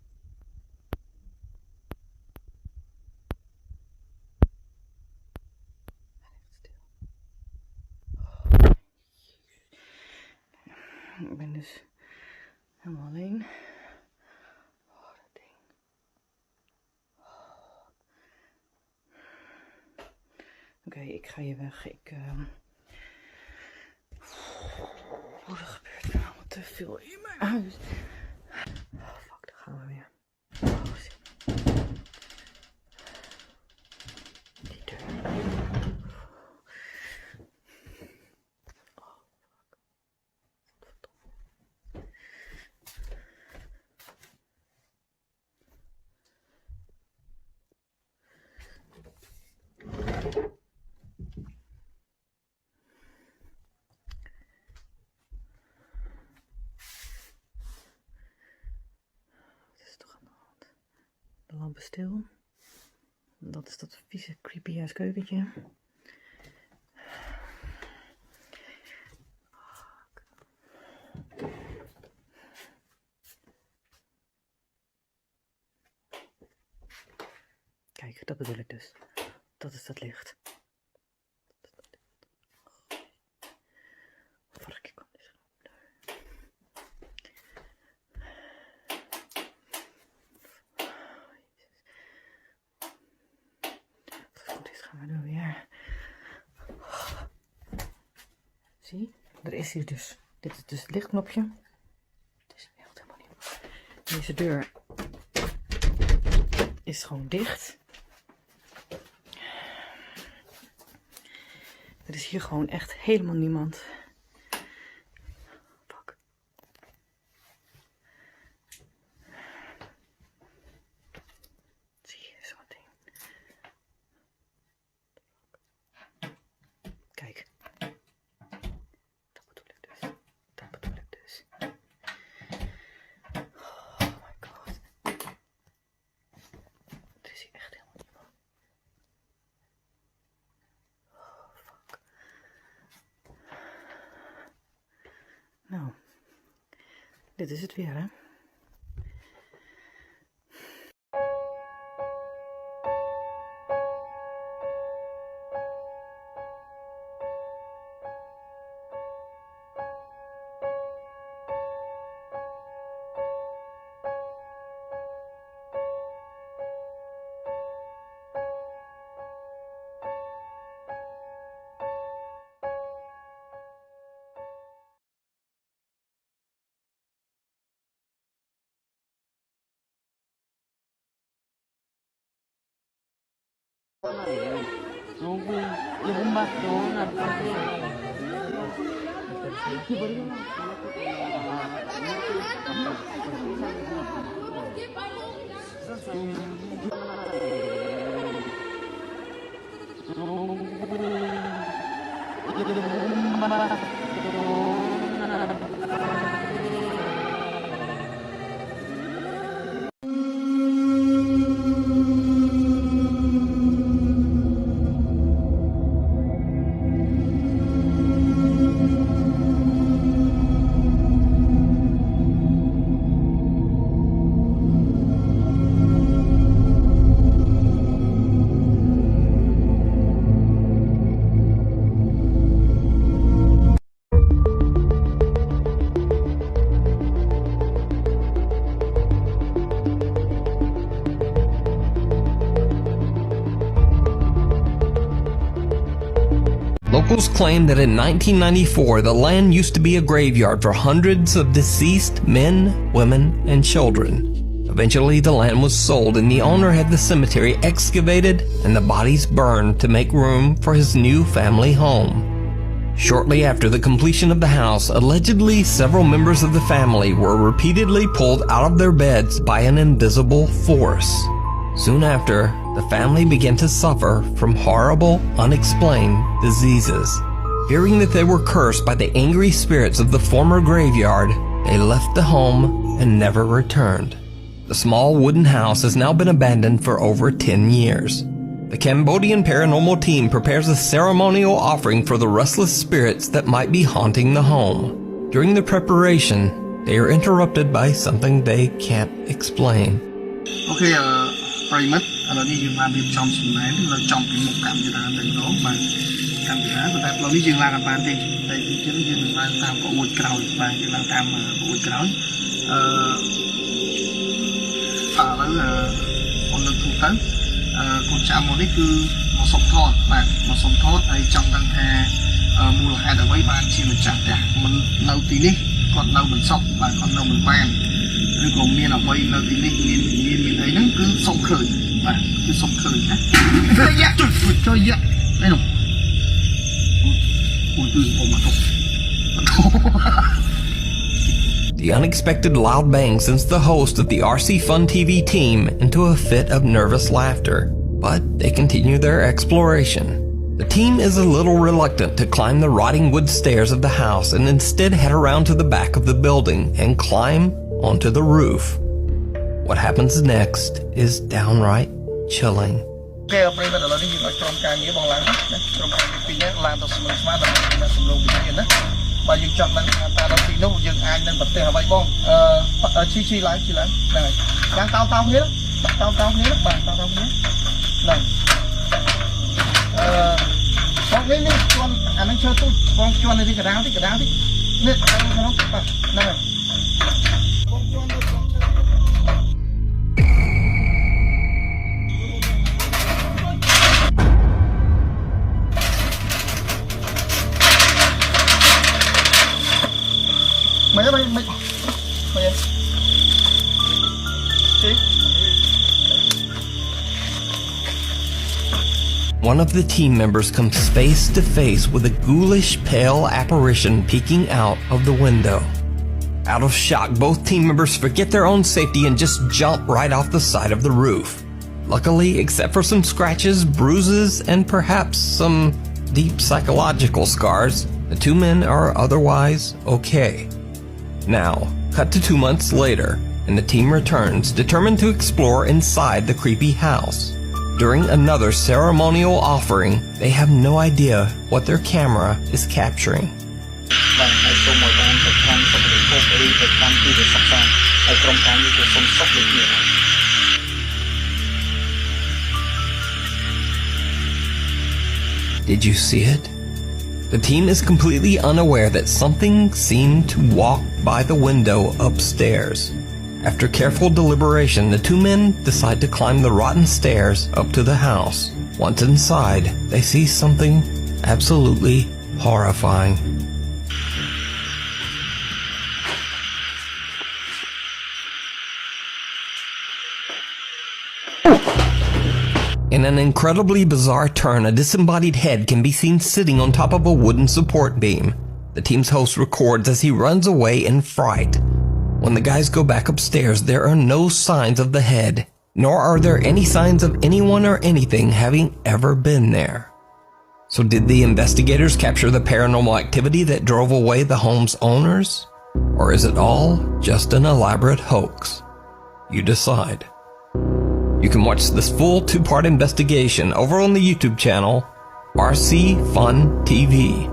Ik ben dus helemaal alleen. Oh, dat ding. Oh. Oké, ik ga hier weg. Oh, er gebeurt weer allemaal te veel in mijn huis. Oh, fuck, daar gaan we weer. Oh, zie. Die deur. De lampen stil. Dat is dat vieze creepy ass keukentje. Kijk, dat bedoel ik dus. Dat is dat licht. Varkje kwam dus. Dit gaan we doen weer. Zie, er is hier dus. Dit is dus het lichtknopje. Het is helemaal niet. Deze deur is gewoon dicht. Er is hier gewoon echt helemaal niemand. Fuck. Zie je zo'n ding. Kijk. Dat bedoel ik dus. Dat bedoel ik dus. Oh my god. Er is hier echt helemaal niemand. Oh fuck. Nou. Dit is het weer, hè. Locals claim that in 1994 the land used to be a graveyard for hundreds of deceased men, women, and children. Eventually the land was sold and the owner had the cemetery excavated and the bodies burned to make room for his new family home. Shortly after the completion of the house, allegedly several members of the family were repeatedly pulled out of their beds by an invisible force. Soon after, the family began to suffer from horrible, unexplained diseases. Fearing that they were cursed by the angry spirits of the former graveyard, they left the home and never returned. The small wooden house has now been abandoned for over 10 years. The Cambodian paranormal team prepares a ceremonial offering for the restless spirits that might be haunting the home. During the preparation, they are interrupted by something they can't explain. Okay, ប្រិមិត្តឥឡូវនេះយើងបានរៀបចំសំណែនលើចំពីមុខកាមេរ៉ាតែម្ដងបាទកាមេរ៉ាប៉ុន្តែផ្លូវនេះយើងឡើងអត់បានទេតែទីទៀតយើងនឹងឡើងតាមក្អួតក្រោយបាទយើងឡើងតាមក្អួតក្រោយឥឡូវខ្ញុំលើកទូទៅកូនចៅមកនេះគឺមកសុំថតបាទមកសុំថតហើយចង់ដឹងថាមូលហេតុអ្វីបានជាម្ចាស់ផ្ទះមិននៅទីនេះគាត់នៅមិនសុខបាទគាត់នៅមិនបានឬក៏មានអ្វីនៅទីនេះមានអីហ្នឹងគឺសុំឃើញបាទគឺសុំឃើញណាចូលយ៉ានេះនោះអូគឺអមមក The unexpected loud bang sends the host of the RC Fun TV team into a fit of nervous laughter, but they continue their exploration. The team is a little reluctant to climb the rotting wood stairs of the house and instead head around to the back of the building and climb onto the roof. What happens next is downright chilling. Okay, ប្រិយមិត្តឥឡូវនេះយើងឲ្យក្រុមការងារបងឡើងណាក្រុមការងារពីរនាក់ឡើងទៅស្មើស្មើដើម្បីដាក់សំឡេងវិញ្ញាណណាបើយើងចង់ដឹងថាតើដល់ទីនោះយើងអាចនឹងប្រទេសអ្វីបងឈីឡើងហ្នឹងហើយឡើងតោគ្នាគ្នាបាទតោគ្នាហ្នឹងបងនេះជន់អានឹងឈើទូបងជន់នៅទីកណ្ដាលនេះនេះក្នុងបាទហ្នឹងហើយ One of the team members comes face to face with a ghoulish pale apparition peeking out of the window. Out of shock, both team members forget their own safety and just jump right off the side of the roof. Luckily, except for some scratches, bruises, and perhaps some deep psychological scars, the two men are otherwise okay. Now, cut to 2 months later, and the team returns, determined to explore inside the creepy house. During another ceremonial offering, they have no idea what their camera is capturing. Did you see it? The team is completely unaware that something seemed to walk by the window upstairs. After careful deliberation, the two men decide to climb the rotten stairs up to the house. Once inside, they see something absolutely horrifying. In an incredibly bizarre turn, a disembodied head can be seen sitting on top of a wooden support beam. The team's host records as he runs away in fright. When the guys go back upstairs, there are no signs of the head, nor are there any signs of anyone or anything having ever been there. So did the investigators capture the paranormal activity that drove away the home's owners? Or is it all just an elaborate hoax? You decide. You can watch this full 2-part investigation over on the YouTube channel, RC Fun TV.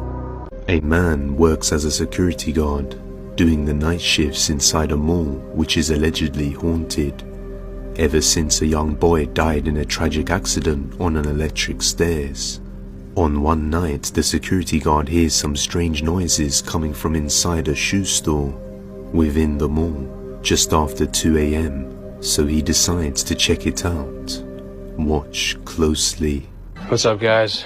A man works as a security guard, doing the night shifts inside a mall which is allegedly haunted, ever since a young boy died in a tragic accident on an electric stairs. On one night, the security guard hears some strange noises coming from inside a shoe store within the mall just after 2 a.m. So he decides to check it out. Watch closely. What's up, guys?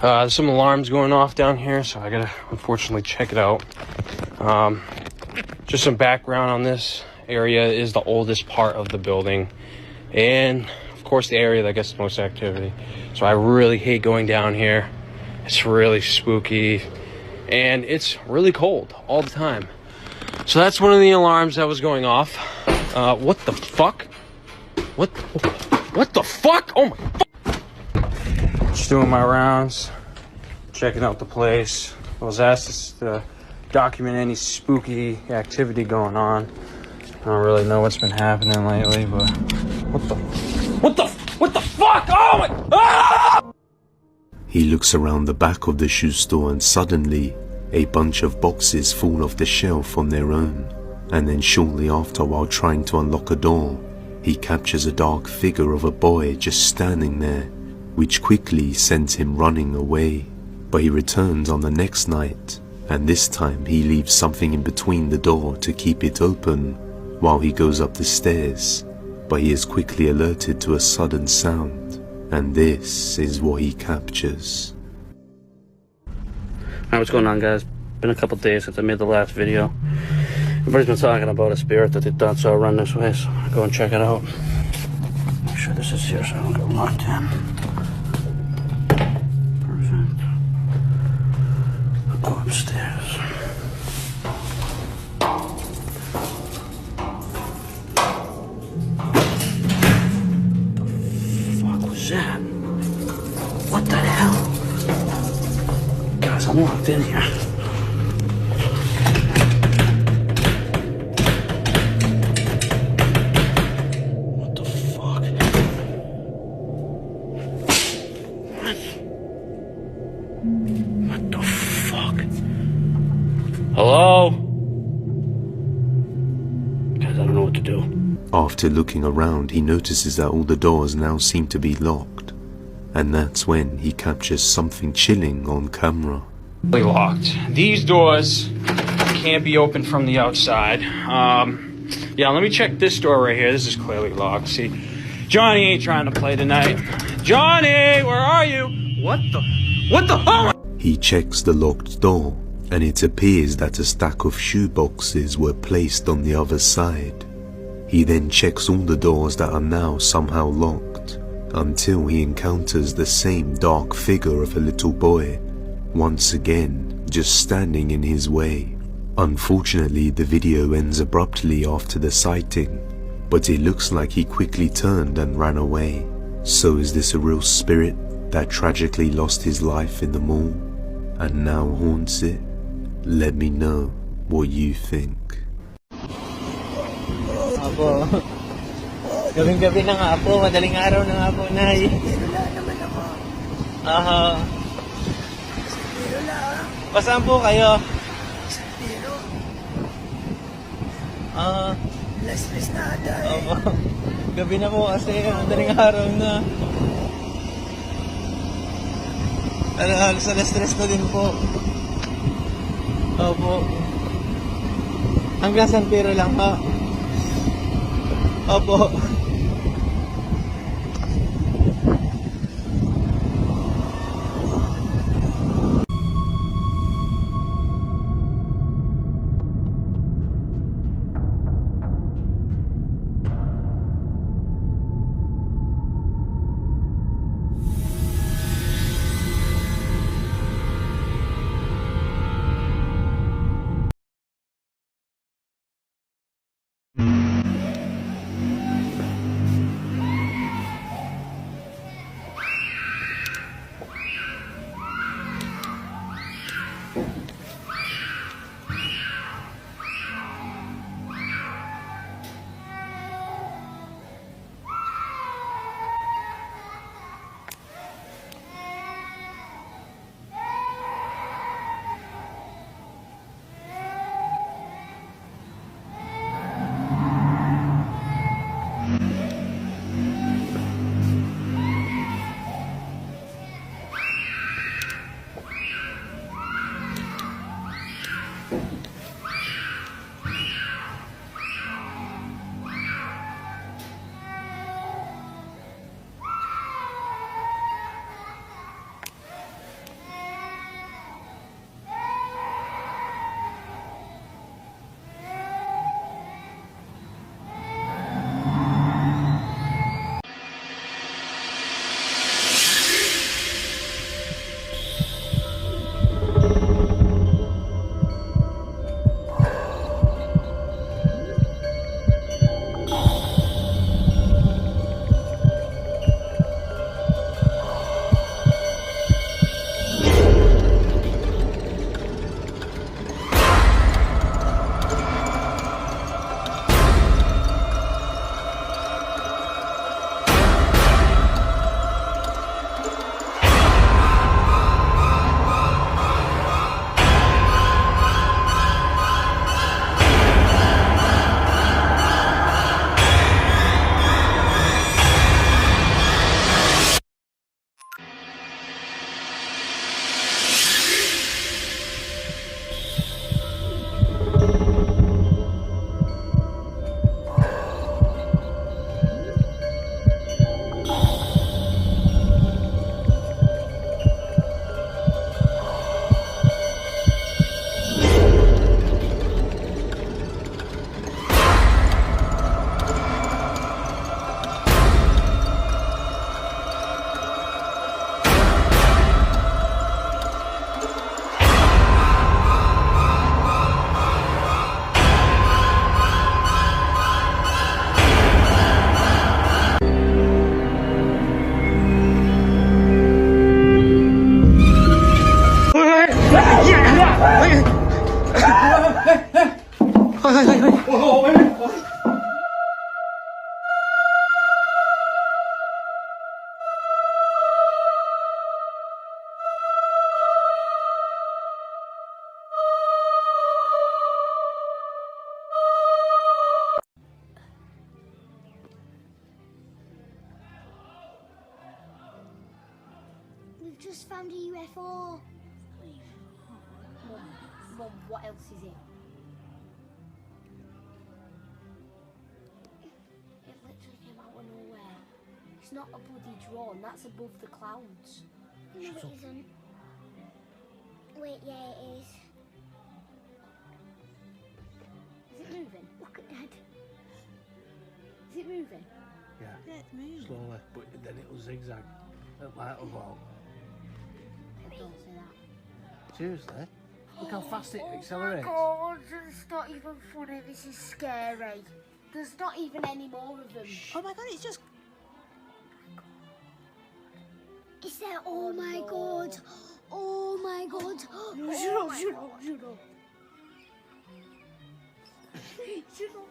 There's some alarms going off down here, so I gotta unfortunately check it out. Just some background on this area is the oldest part of the building, and of course the area that gets the most activity. So I really hate going down here. It's really spooky, and it's really cold all the time. So that's one of the alarms that was going off. What the fuck? What the fuck? Oh my fuck! Just doing my rounds, checking out the place. I was asked to document any spooky activity going on. I don't really know what's been happening lately, but what the fuck? Oh my! Ah! He looks around the back of the shoe store and suddenly a bunch of boxes fall off the shelf on their own. And then shortly after, while trying to unlock a door, he captures a dark figure of a boy just standing there, which quickly sends him running away. But he returns on the next night, and this time he leaves something in between the door to keep it open while he goes up the stairs. But he is quickly alerted to a sudden sound, and this is what he captures. Alright, what's going on, guys? Been a couple days since I made the last video. Everybody's been talking about a spirit that they thought saw run this way, so I'm gonna go and check it out. Make sure this is here so I don't get locked in. Perfect. I'll go upstairs. The fuck was that? What the hell? Guys, I'm locked in here. Hello? Guys, I don't know what to do. After looking around, he notices that all the doors now seem to be locked, and that's when he captures something chilling on camera. Locked. These doors can't be opened from the outside. Yeah, let me check this door right here. This is clearly locked. See, Johnny ain't trying to play tonight. Johnny, where are you? What the hell? He checks the locked door, and it appears that a stack of shoe boxes were placed on the other side. He then checks all the doors that are now somehow locked, until he encounters the same dark figure of a little boy, once again just standing in his way. Unfortunately, the video ends abruptly after the sighting, but it looks like he quickly turned and ran away. So is this a real spirit that tragically lost his life in the mall and now haunts it? Let me know what you think. Apo, gabing-gabi na nga po, madaling araw na nga po, Nay. Wala naman ako. Aha. Wala. Pasaan po kayo? Pero, Less na ata eh. Opo. Gabi na po kasi, madaling araw na. Halos stress na din po. Opo. Hanggang San Pedro lang ha. Opo. We've just found a UFO. Mum, what else is it? It literally came out of nowhere. It's not a bloody drone, that's above the clouds. No, it isn't. Wait, yeah, it is. Is it moving? Look at Dad. Is it moving? Yeah. Yeah, it's moving. Slowly, but then it'll zigzag. It'll light will go out. Don't say that. Seriously? Look how fast it accelerates. Oh my God, it's not even funny. This is scary. There's not even any more of them. Oh my God, it's just... Is there? Oh my God. Oh my God. No, Shut up, shut up, shut up. Shut up.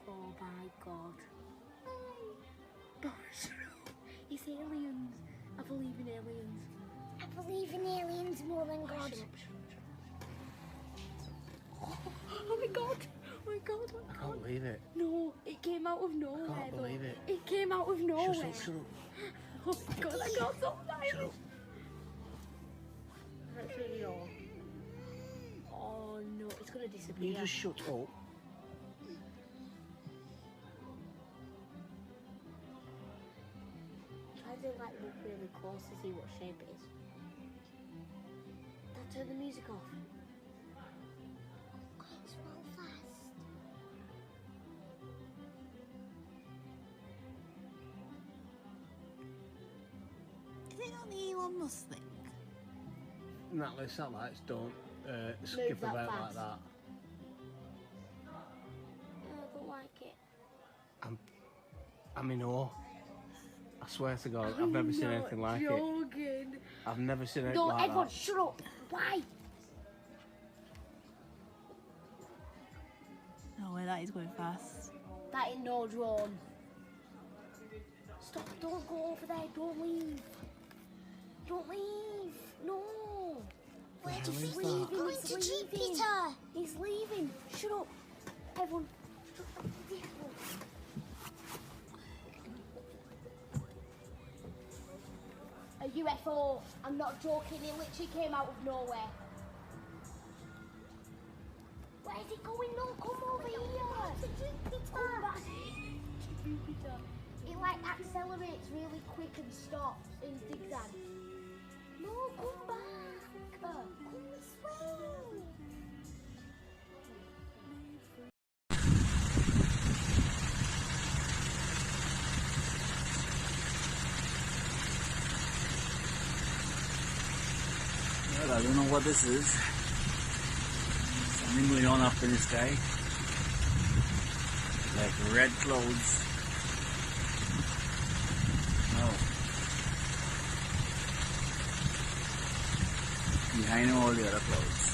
Oh my God. Oh, shut up. It's aliens. I believe in aliens. I believe in aliens more than God. Oh my God. Oh my God. Oh my I can't believe it. No, it came out of nowhere. I can't believe it. It came out of nowhere. Shut up, shut up. Oh my God, I got so tired. Shut up. That's really low. Oh no, it's gonna disappear. You just shut up. Try to like look really close to see what shape it is. Dad, turn the music off. It's real fast. Is it not the Elon Musk thing? Natalie, satellites don't skip that about like fast. that. I don't like it. I'm in awe. I swear to God, I've never seen anything like it. Joking. I've never seen anything No, like everyone, that. shut up. Why? No way, that is going fast. That ain't no drone. Stop, don't go over there, don't leave. Don't leave, no. Where He's do you think leaving, they're going he's to leaving. Jupiter? He's leaving, shut up. Everyone, shut up. A UFO, I'm not joking, it literally came out of nowhere. Where's it going? No, come over here. Come back. Jupiter. It like accelerates really quick and stops and zigzags. No, come back. Come this way. Well, I don't know what this is. Something going on up in the sky. Like red clouds. Oh. Behind all the other clouds.